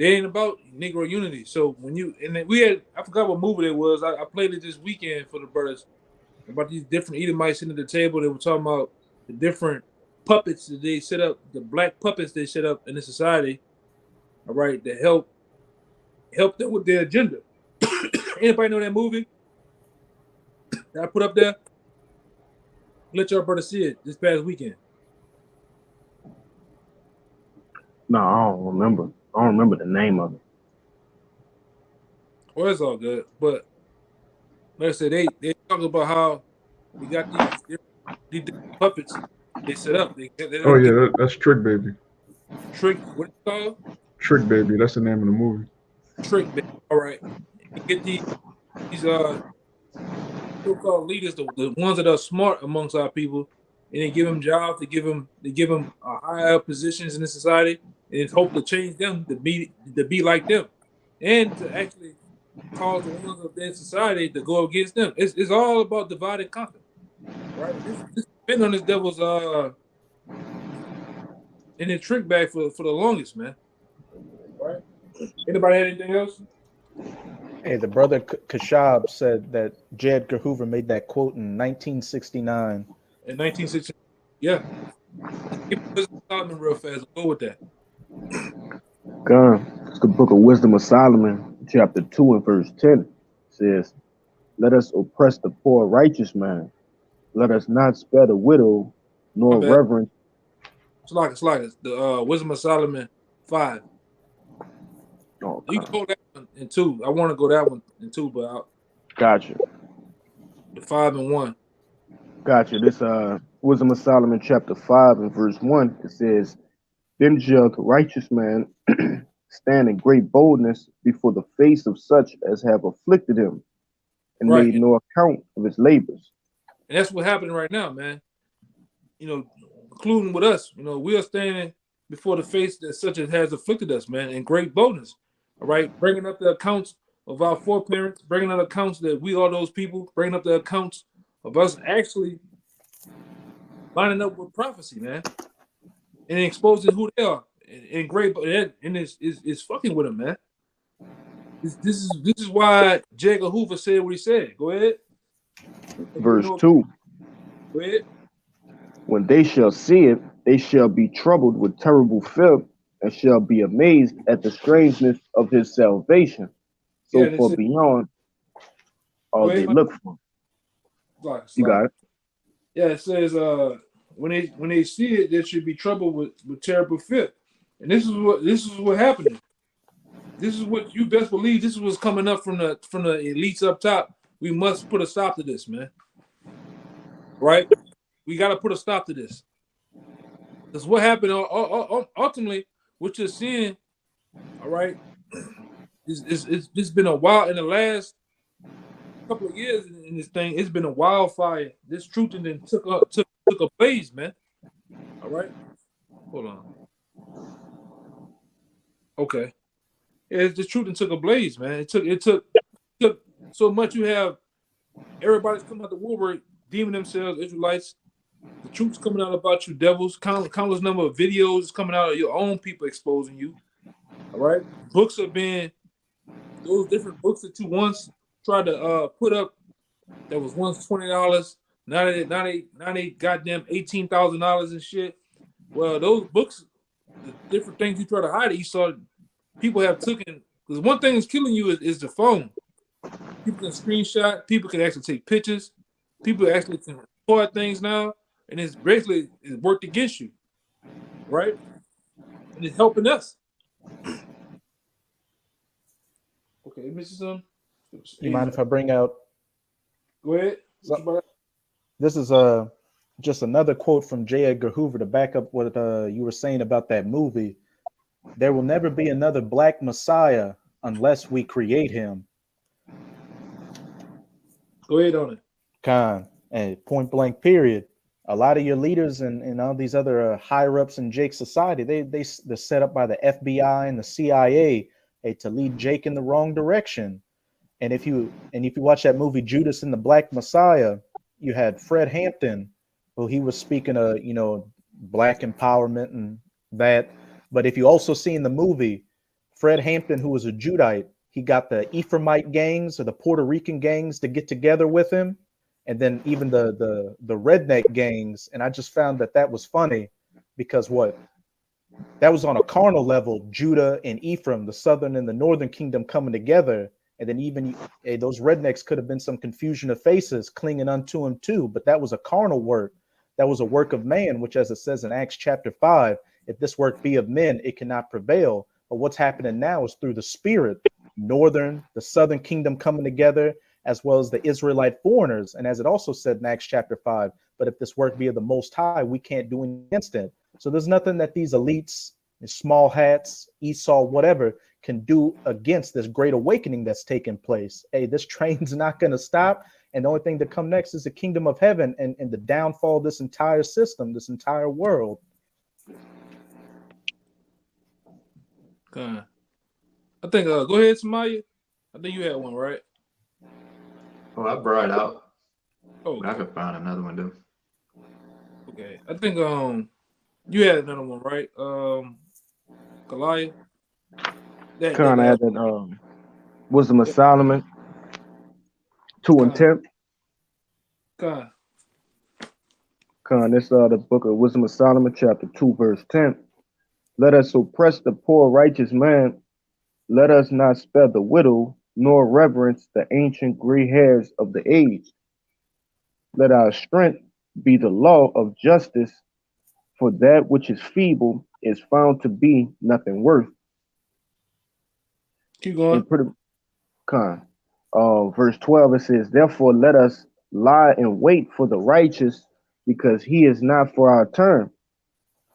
ain't about Negro unity. So when I forgot what movie it was. I played it this weekend for the brothers about these different Edomites sitting at the table. They were talking about the different puppets that they set up, the black puppets they set up in the society. All right, to help them with their agenda. Anybody know that movie that I put up there? Let your brother see it this past weekend. No, I don't remember. I don't remember the name of it. Well, it's all good. But like I said, they talk about how we got these different puppets they set up. Oh yeah, that's Trick Baby. Trick, what it called? Trick Baby. That's the name of the movie. Trick Baby. All right. You get these so-called leaders, the ones that are smart amongst our people, and they give them jobs, they give them higher positions in the society, and hope to change them to be like them, and to actually cause the ones of their society to go against them. It's all about divide and conquer, right? This been on this devil's in the trick bag for the longest, man. Right? Anybody had anything else? Hey, the brother Kashab said that J. Edgar Hoover made that quote in 1969. In 1960, yeah. Give me Solomon real fast. Go with that. It's the book of Wisdom of Solomon, chapter 2 and verse 10. It says, let us oppress the poor righteous man. Let us not spare the widow, nor reverence. It's like the Wisdom of Solomon 5. Oh, you can go that one in 2. I want to go that one in 2, but gotcha. The 5 and 1. Gotcha. This Wisdom of Solomon chapter 5 and verse 1. It says, then shall the righteous man stand in great boldness before the face of such as have afflicted him, and made no account of his labors. And that's what's happening right now, man. You know, including with us. You know, we are standing before the face that such as has afflicted us, man, in great boldness. All right, bringing up the accounts of our foreparents, bringing up accounts that we are those people, bringing up the accounts of us actually lining up with prophecy, man, and exposing who they are. And great, and it's fucking with them, man. This is why J. Edgar Hoover said what he said. Go ahead. Verse 2. Go ahead. When they shall see it, they shall be troubled with terrible fear, and shall be amazed at the strangeness of his salvation. So Yeah, far beyond all they look for. You got it. Yeah, it says when they see it, there should be trouble with terrible fear. And this is what happening. This is what you best believe. This is what's coming up from the elites up top. We must put a stop to this, man. Right? We got to put a stop to this. Because what happened ultimately, what you're seeing, all right, it's been a while in the last couple of years in this thing. It's been a wildfire. This truth and then took a blaze, man. All right, hold on. Okay, yeah, the truth and took a blaze, man. It took so much. You have everybody's coming out the woodwork, deeming themselves Israelites. The truth's coming out about you, devils. Countless number of videos coming out of your own people exposing you. All right, books are being those different books that you once tried to put up that was once $20. Now they goddamn $18,000 and shit. Well, those books, the different things you try to hide, you saw people have taken. Because one thing that's killing you is the phone. People can screenshot. People can actually take pictures. People actually can record things now, and it's basically worked against you, right? And it's helping us. Okay, Mrs. You mind if I bring out? Go ahead. This is just another quote from J. Edgar Hoover to back up what you were saying about that movie. There will never be another black Messiah unless we create him. Go ahead on it. Khan, and point blank period. A lot of your leaders and all these other higher ups in Jake's society, they're set up by the FBI and the CIA to lead Jake in the wrong direction. And if you watch that movie Judas and the Black Messiah, you had Fred Hampton, who he was speaking of, black empowerment and that. But if you also see in the movie, Fred Hampton, who was a Judite, he got the Ephraimite gangs or the Puerto Rican gangs to get together with him, and then even the redneck gangs. And I just found that was funny because that was on a carnal level, Judah and Ephraim, the southern and the northern kingdom coming together. And then even those rednecks could have been some confusion of faces clinging unto him too. But that was a carnal work. That was a work of man, which, as it says in Acts chapter 5, if this work be of men, it cannot prevail. But what's happening now is through the spirit, the southern kingdom coming together, as well as the Israelite foreigners. And as it also said in Acts chapter 5, but if this work be of the Most High, we can't do anything against it. So there's nothing that these elites, small hats, Esau, whatever, can do against this great awakening that's taking place. Hey, this train's not going to stop. And the only thing to come next is the kingdom of heaven and the downfall of this entire system, this entire world. I think, go ahead, Samaya. I think you had one, right? Oh, I brought it out. Oh, I could find another one, though. Okay. I think you had another one, right? Goliath. Kind of had that Wisdom of Solomon 2 and 10. This the book of Wisdom of Solomon, chapter 2, verse 10. Let us oppress the poor righteous man. Let us not spare the widow, nor reverence the ancient gray hairs of the aged. Let our strength be the law of justice, for that which is feeble is found to be nothing worth. Keep going. Verse 12, it says, therefore let us lie in wait for the righteous, because he is not for our turn,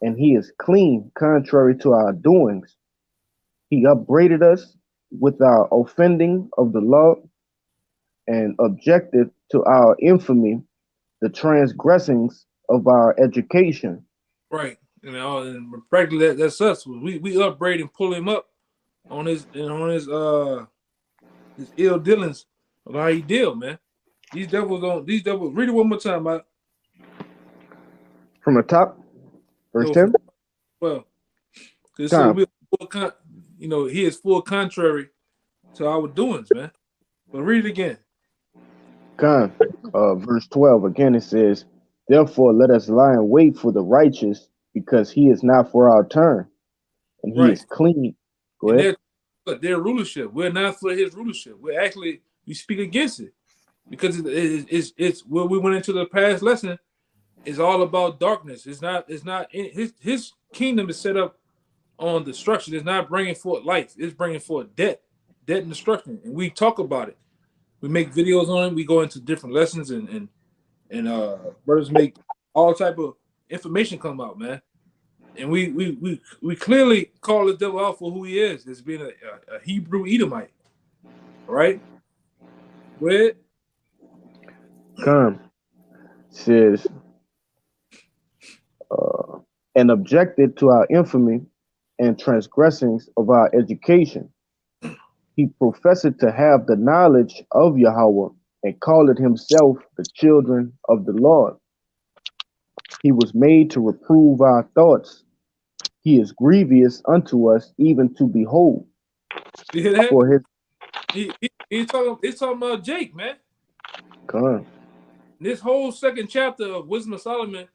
and he is clean, contrary to our doings. He upbraided us with our offending of the law, and objected to our infamy, the transgressings of our education. Right. And practically that's us. We upbraid and pull him up on his his ill dealings of how he deal, man. These devils read it one more time, Mike. From the top, verse No, 10. well, because Con, he is full contrary to our doings, man. But read it again. con, verse 12. Again, it says, therefore let us lie in wait for the righteous, because he is not for our turn, and he Right. is clean. Go And ahead. their rulership. We're not for his rulership. We speak against it. Because it's where we went into the past lesson is all about darkness. It's not his kingdom is set up on destruction. It's not bringing forth life. It's bringing forth death and destruction. And we talk about it. We make videos on it. We go into different lessons and brothers make all type of information come out, man. And we clearly call the devil out for who he is, as being a Hebrew Edomite. All right? Go ahead. Con says, and objected to our infamy and transgressings of our education. He professed to have the knowledge of Yahweh and called himself the children of the Lord. He was made to reprove our thoughts. He is grievous unto us, even to behold. You hear that? For his It's talking about Jake, man. Con, This whole second chapter of Wisdom of Solomon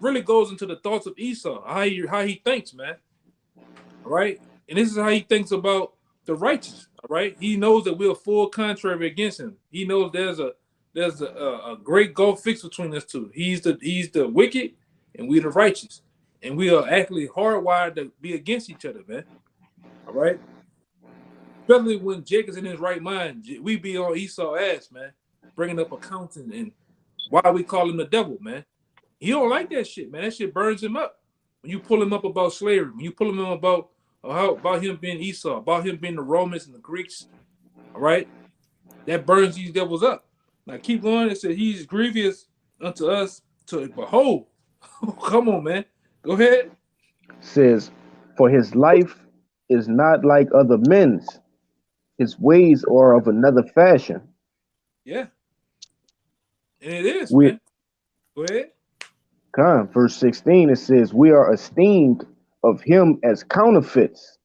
really goes into the thoughts of Esau, how he thinks, man. All right, and this is how he thinks about the righteous. All right, he knows that we're full contrary against him. He knows there's a great gulf fixed between us two. He's the wicked, and we're the righteous, and we are actually hardwired to be against each other, man. All right, especially when Jake is in his right mind, we be on Esau's ass, man, bringing up accounting and why we call him the devil, man. He don't like that shit, man. That shit burns him up. When you pull him up about slavery, when you pull him up about him being Esau, about him being the Romans and the Greeks, all right, that burns these devils up. Now keep going. It said he's grievous unto us to behold. Come on, man. Go ahead. says, for his life is not like other men's. His ways are of another fashion. Yeah. And it is, We man. Go ahead. Con, verse 16, it says, we are esteemed of him as counterfeits.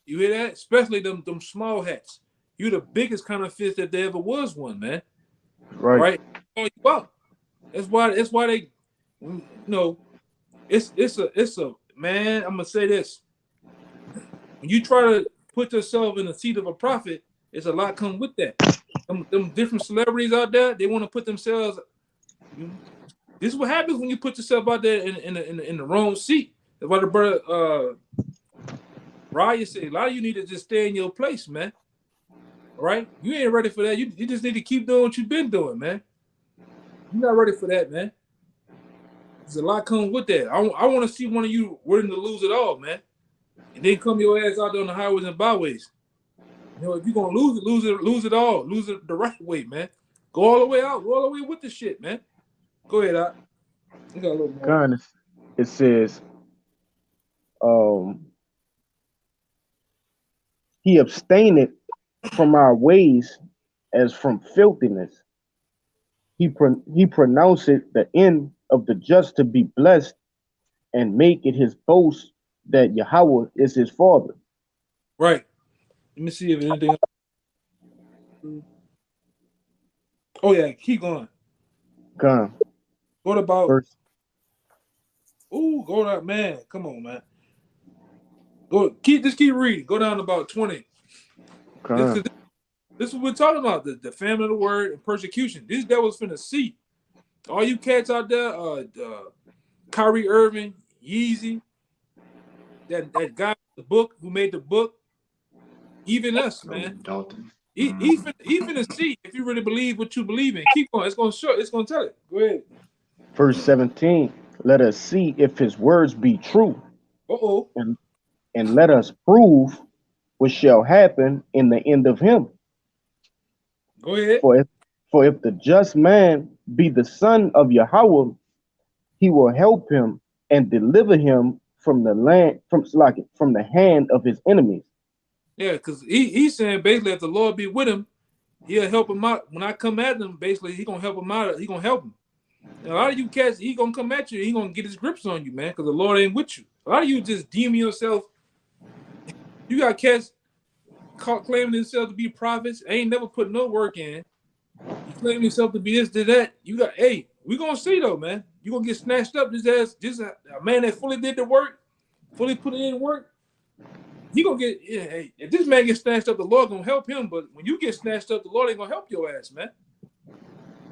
You hear that? Especially them small hats. You're the biggest counterfeit that there ever was one, man. Right. All right. Call you out. That's why they, you know, it's a man. I'm gonna say this: when you try to put yourself in the seat of a prophet, it's a lot come with that. Them different celebrities out there, they want to put themselves. This is what happens when you put yourself out there in the wrong seat. That's why the brother Raya said, a lot of you need to just stay in your place, man. All right, you ain't ready for that. You just need to keep doing what you've been doing, man. You're not ready for that, man. There's a lot comes with that. I want to see one of you willing to lose it all, man. And then come your ass out there on the highways and byways. You know, if you're gonna lose it all. Lose it the right way, man. Go all the way out. Go all the way with the shit, man. Go ahead, out. You got a little more. Con, it says, he abstained from our ways as from filthiness. He pronounced it the end of the just to be blessed, and make it his boast that Yahweh is his father. Right. Let me see if anything else. Oh yeah, keep going. Con, What about verse, go down, man. Come on, man. Just keep reading. Go down to about 20. con, This is what we're talking about. The famine of the word and persecution. These devils finna see. All you cats out there, Kyrie Irving, Yeezy, that guy the book who made the book, even us, man. Dalton. He finna see if you really believe what you believe in. Keep going. It's gonna show. It's gonna tell it. Go ahead. verse 17, let us see if his words be true, and let us prove what shall happen in the end of him. Go ahead. For if the just man be the son of Yahweh, he will help him and deliver him from the land from the hand of his enemies. Yeah, because he's saying basically if the Lord be with him, he'll help him out. When I come at him, basically he gonna help him out. He gonna help him. And a lot of you cats, he gonna come at you. He gonna get his grips on you, man, because the Lord ain't with you. A lot of you just deeming yourself. You got cats claiming themselves to be prophets, ain't never put no work in. You claim yourself to be this, to that. You got, hey, we gonna see though, man. You gonna get snatched up just as a man that fully did the work, fully put in work. He gonna get. Yeah, hey, if this man gets snatched up, the Lord gonna help him. But when you get snatched up, the Lord ain't gonna help your ass, man.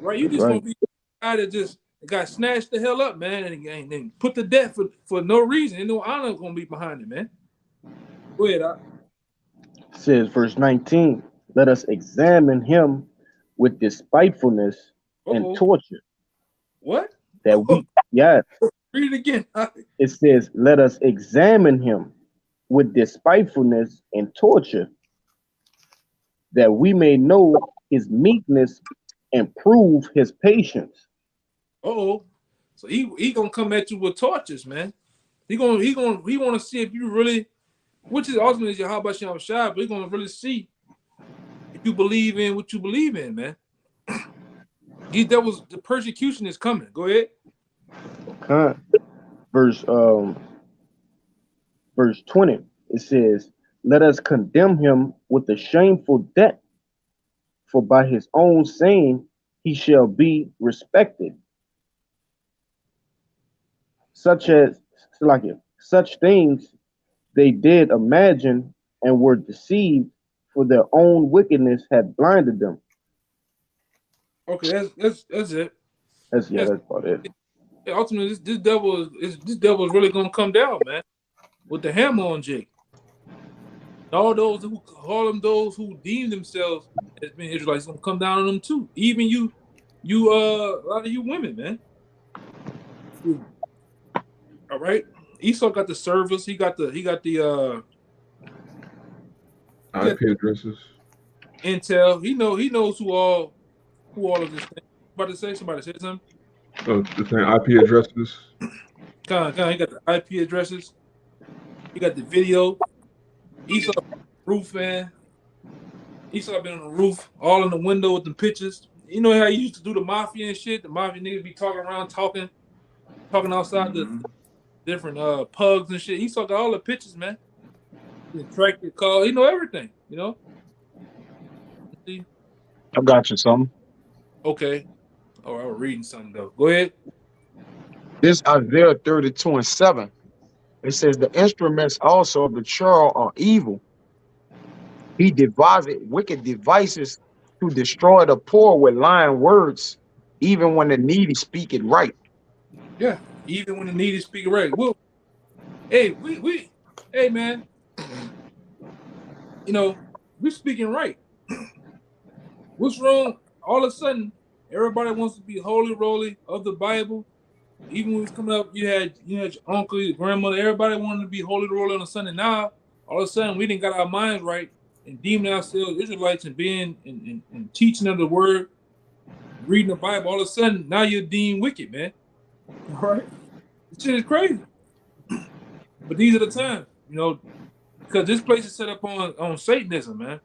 Right? You just Right. gonna be a guy that just got snatched the hell up, man, and put to death for no reason. Ain't no honor gonna be behind it, man. Go ahead. It says verse 19, let us examine him with despitefulness and torture. What? That we yeah. Read it again. It says, let us examine him with despitefulness and torture, that we may know his meekness and prove his patience. So he gonna come at you with tortures, man. He want to see if you really, which is ultimately is your how about Shabbat, but he's gonna really see if you believe in what you believe in, man. The persecution is coming. Go ahead. Verse 20, it says, let us condemn him with a shameful debt, for by his own saying he shall be respected. Such things they did imagine and were deceived, for their own wickedness had blinded them. Okay, that's it. That's about it. Ultimately, this devil is really gonna come down, man, with the hammer on Jake. All those who deem themselves as being Israelites gonna come down on them too. Even you a lot of you women, man. All right. Esau got the servers. He got the IP addresses. Intel. He knows who all of this thing. About to say somebody said something. Oh, the thing IP addresses. He got the IP addresses. He got the video. Esau roof, man. Esau been on the roof, all in the window with the pictures. You know how he used to do the mafia and shit. The mafia niggas be talking around, talking outside the different pugs and shit. Esau got all the pictures, man. The tractor call, he know everything. You know. See? I got you something. Okay. Oh, I was reading something though. Go ahead. This Isaiah 32:7. It says the instruments also of the churl are evil. He devised wicked devices to destroy the poor with lying words, even when the needy speak it right. Yeah. Even when the needy speak right. Well, hey, hey man, you know, we're speaking right. What's wrong? All of a sudden, everybody wants to be holy roly of the Bible. Even when it was coming up, you had your uncle, your grandmother, everybody wanted to be holy roly on a Sunday. Now, all of a sudden, we didn't got our minds right and deeming ourselves Israelites and being and teaching of the word, reading the Bible. All of a sudden, now you're deemed wicked, man. All right, this shit is crazy. But these are the times, you know, because this place is set up on Satanism, man.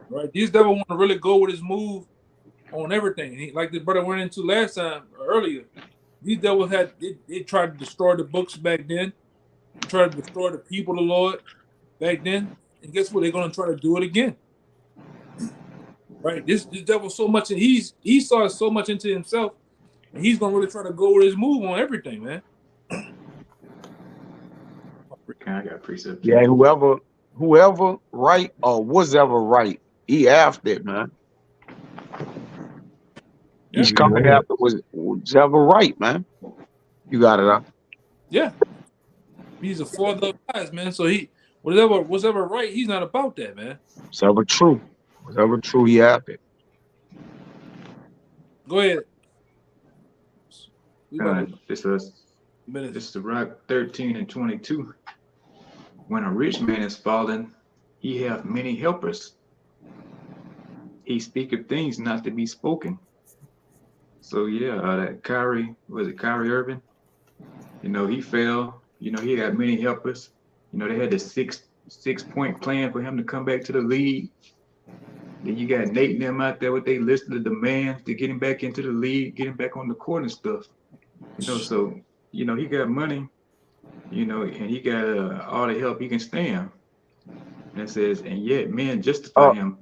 Right? These devil want to really go with his move on everything. Like the brother went into last time earlier. These devils they tried to destroy the books back then. They tried to destroy the people of the Lord back then. And guess what? They're gonna try to do it again. Right? This devil so much, and he saw so much into himself, and he's gonna really try to go with his move on everything, man. I got precept. Yeah, whoever right or was ever right, he after it, man. Yeah. He's coming after was ever right, man. You got it, huh? Yeah. He's a father of lies, man. So he was ever right, he's not about that, man. It's ever true. Whatever true, he after it. Go ahead. This is the Rock 13 and 22. When a rich man is fallen, he hath many helpers. he speaketh things not to be spoken. So yeah, that Kyrie, was it Kyrie Irving? You know, he fell. You know, he had many helpers. You know, they had the six-point plan for him to come back to the league. Then you got Nate and them out there with they list of demands to get him back into the league, get him back on the court and stuff. You know, so you know he got money. You know, and he got all the help he can stand. And it says, and yet men justify him.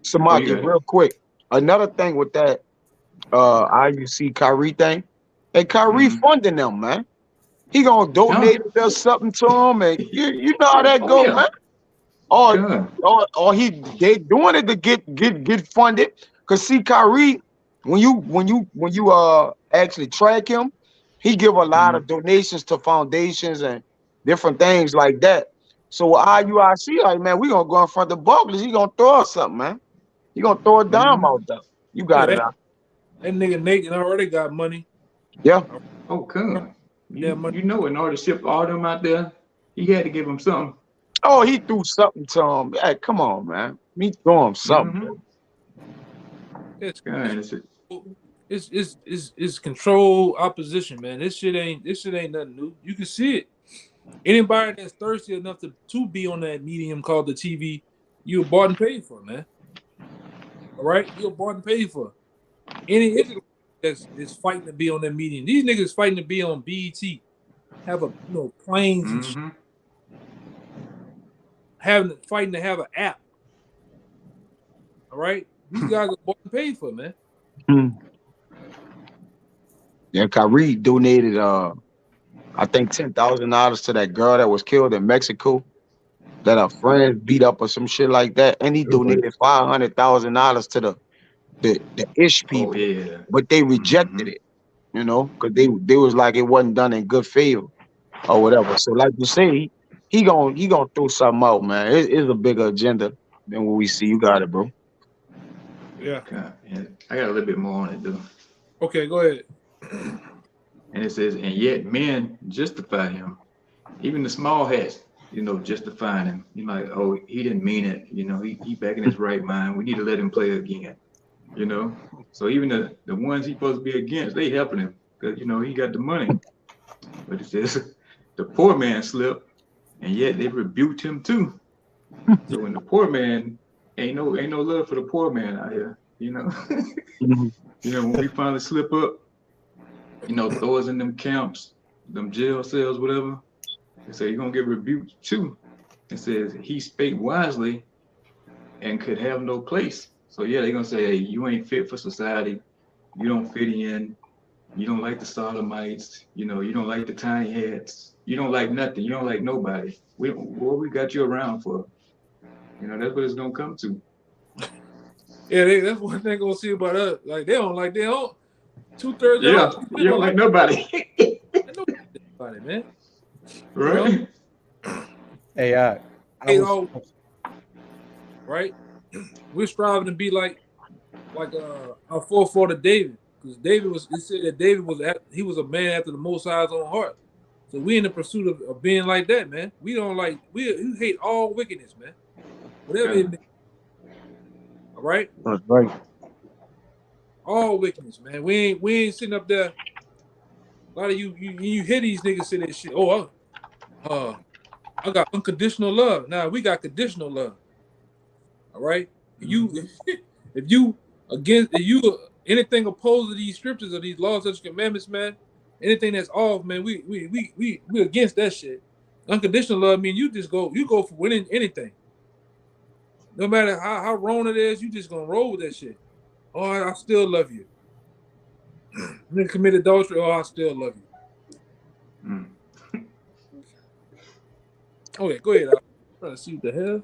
Samaki, real quick. Another thing with that IUC Kyrie thing, and Kyrie funding them, man. He gonna donate or something to him, and you know how that go, man. Or they doing it to get funded. Cause see, Kyrie, when you actually track him, he give a lot of donations to foundations and different things like that. So with IUIC, like, man, we gonna go in front of the Bucklers. He gonna throw us something, man. He gonna throw a dime out there. You got it out. That nigga Nate already got money. Yeah. Oh, come. You know, in order to ship all them out there, he had to give them something. Oh, he threw something to him. Hey, come on, man. Me throw him something. It's controlled opposition, man. This shit ain't nothing new. You can see it. Anybody that's thirsty enough to be on that medium called the TV, you're bought and paid for, man. All right, you're bought and paid for. Any Israelite that's fighting to be on that medium. These niggas fighting to be on BET, have a planes and shit. Fighting to have an app. All right, these guys are bought and paid for, man. Yeah, Kyrie donated I think $10,000 to that girl that was killed in Mexico, that her friend beat up or some shit like that, and he donated $500,000 to the Ish people, but they rejected it, you know, because they was like it wasn't done in good faith or whatever. So like you say, he gonna throw something out, man. It's a bigger agenda than what we see. You got it, bro. Yeah. I got a little bit more on it, though. Okay, go ahead. And it says, and yet men justify him. Even the small hats, you know, justifying him. You're like, oh, he didn't mean it. You know, he back in his right mind. We need to let him play again. You know? So even the ones he's supposed to be against, they helping him. Because, you know, he got the money. But it says, the poor man slipped, and yet they rebuked him too. So when the poor man, ain't no love for the poor man out here, you know? You know, when we finally slip up, you know, throw us in them camps, them jail cells, whatever. They say you're gonna get rebuked too. It says he spake wisely and could have no place. So yeah, they're gonna say, hey, you ain't fit for society, you don't fit in, you don't like the sodomites, you know, you don't like the tiny heads, you don't like nothing, you don't like nobody. What we got you around for? You know, that's what it's gonna come to. Yeah, that's one thing gonna see about us. Like they don't 2/3. Yeah, you don't like nobody. Nobody, man. Right? You know? Hey, right? We're striving to be like our forefather David, because it said that David was a man after the Most High's own heart. So we in the pursuit of being like that, man. We hate all wickedness, man. Whatever it may be. All right? That's right. All wickedness, man. We ain't sitting up there. A lot of you hear these niggas say that shit. Oh, I got unconditional love. Nah, we got conditional love. All right. If you anything opposed to these scriptures or these laws, such commandments, man, anything that's off, man, we against that shit. Unconditional love means you go for winning anything. No matter how wrong it is, you just gonna roll with that shit. Oh, I still love you. You commit adultery, oh, I still love you. Okay, go ahead. I'm trying to see what the hell.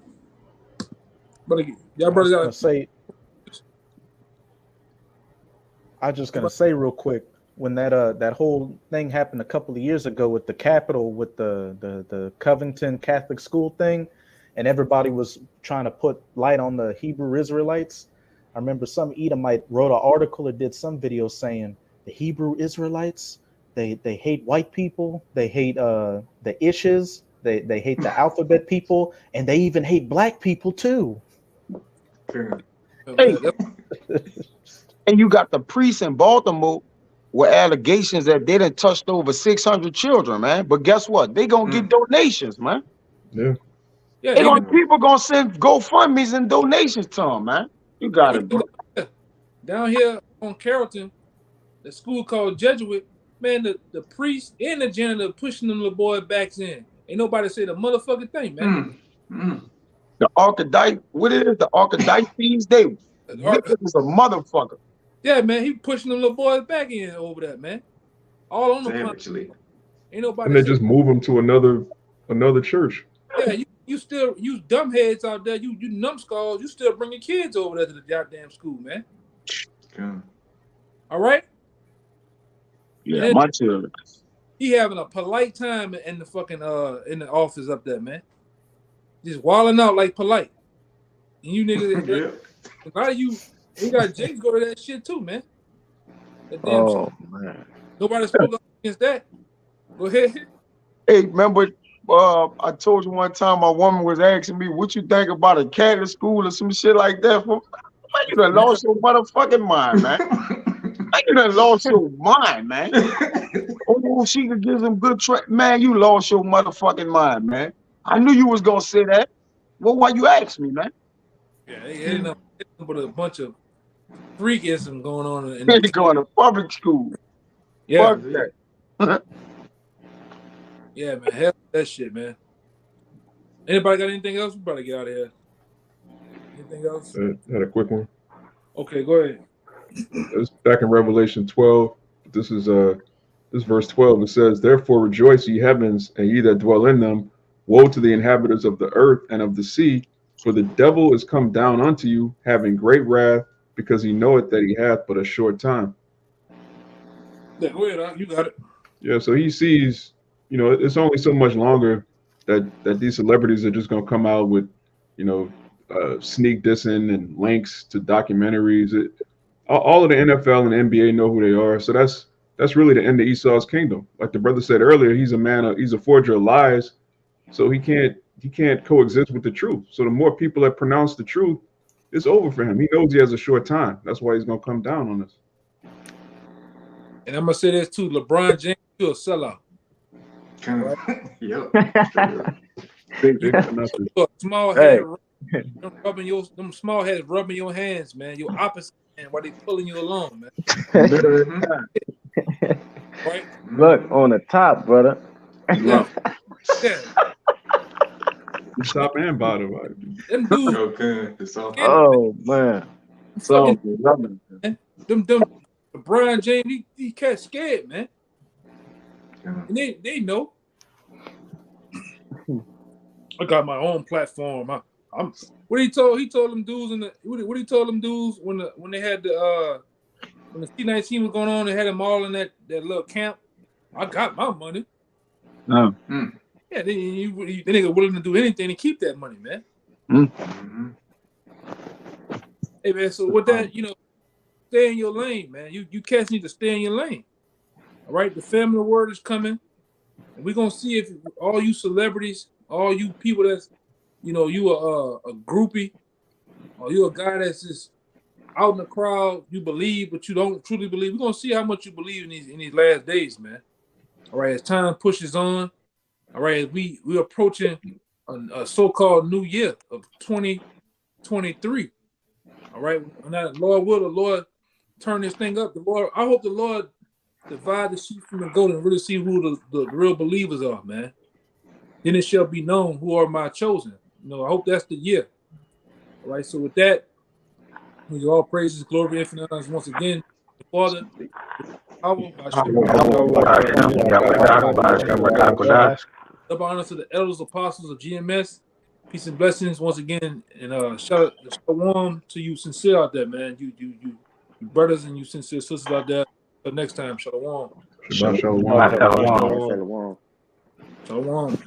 Y'all brothers gotta say. I was just gonna say real quick, when that whole thing happened a couple of years ago with the Capitol, with the Covington Catholic school thing, and everybody was trying to put light on the Hebrew Israelites. I remember some Edomite wrote an article or did some video saying the Hebrew Israelites, they hate white people, they hate the Ishes, they hate the alphabet people, and they even hate black people too. Hey, and you got the priests in Baltimore with allegations that they done touched over 600 children, man. But guess what? They gonna get donations, man. Yeah. Yeah, People gonna send GoFundMe's and donations to them, man. You got it, bro. down here on Carrollton, the school called Jesuit, man, the priest and the janitor pushing them little boy backs in. Ain't nobody say the motherfucking thing, man. The Archetype, what it is? The Archetypes, they wicked as a motherfucker. Yeah, man, he pushing them little boys back in over that, man. All on the Savagely. Ain't nobody. And they just move them to another church. Yeah, you still use dumbheads out there. You numbskulls. You still bring your kids over there to the goddamn school, man. Yeah. All right. Yeah, my children. He having a polite time in the fucking in the office up there, man. Just walling out like polite. And you niggas, a lot of you got James go to that shit too, man. That damn shit. Man. Nobody spoke up against that. Go ahead. Hey, remember, I told you one time my woman was asking me, what you think about a Catholic school or some shit like that? Man, you done lost your motherfucking mind, man. Man, you done lost your mind, man. Oh, she could give them good man, you lost your motherfucking mind, man. I knew you was gonna say that. Well, why you asked me, man? Yeah, ain't nothing but a bunch of freakism going on. They going to public school. Yeah. Fuck that. Yeah, man. Hell that shit, man. Anybody got anything else? We better get out of here. Anything else? Had a quick one. Okay, go ahead. It's back in Revelation 12. This is this verse 12. It says, "Therefore rejoice, ye heavens, and ye that dwell in them. Woe to the inhabitants of the earth and of the sea, for the devil is come down unto you, having great wrath, because he knoweth that he hath but a short time." Yeah, go ahead, you got it. Yeah, so he sees, it's only so much longer that these celebrities are just gonna come out with, sneak dissing and links to documentaries. All of the NFL and NBA know who they are, so that's really the end of Esau's kingdom. Like the brother said earlier, he's a forger of lies, so he can't coexist with the truth. So the more people that pronounce the truth, it's over for him. He knows he has a short time. That's why he's gonna come down on us. And I'm gonna say this too: LeBron James, you're a sellout. Right? Yep. Small head, them small heads rubbing your hands, man. Your opposite hand while they pulling you along, man. Right? Look on the top, brother. Yeah. Top and bottom. Them dudes. Oh man. So them LeBron James, he cat scared, man. And they know. I got my own platform. I'm what he told them dudes what he told them dudes when they had when the C-19 was going on, they had them all in that little camp. I got my money. No. Yeah, they nigga willing to do anything to keep that money, man. Mm-hmm. Hey man, so with that, stay in your lane, man. You cats need to stay in your lane. All right, the family word is coming, and we're gonna see if all you celebrities, all you people that's, you a groupie, or you a guy that's just out in the crowd, you believe but you don't truly believe. We're gonna see how much you believe in these last days, man. All right, as time pushes on, all right, we're approaching a so-called new year of 2023. All right, and that Lord will the Lord turn this thing up. I hope the Lord divide the sheep from the goat and really see who the real believers are, man. Then it shall be known who are my chosen. I hope that's the year. All right, so with that, all praises, glory, infinite honors once again, the Father, double honor to the elders, apostles of GMS. Peace and blessings once again, and shalom to you sincere out there, man. You brothers and you sincere sisters out there. Till next time, shalom. Shalom. Shalom.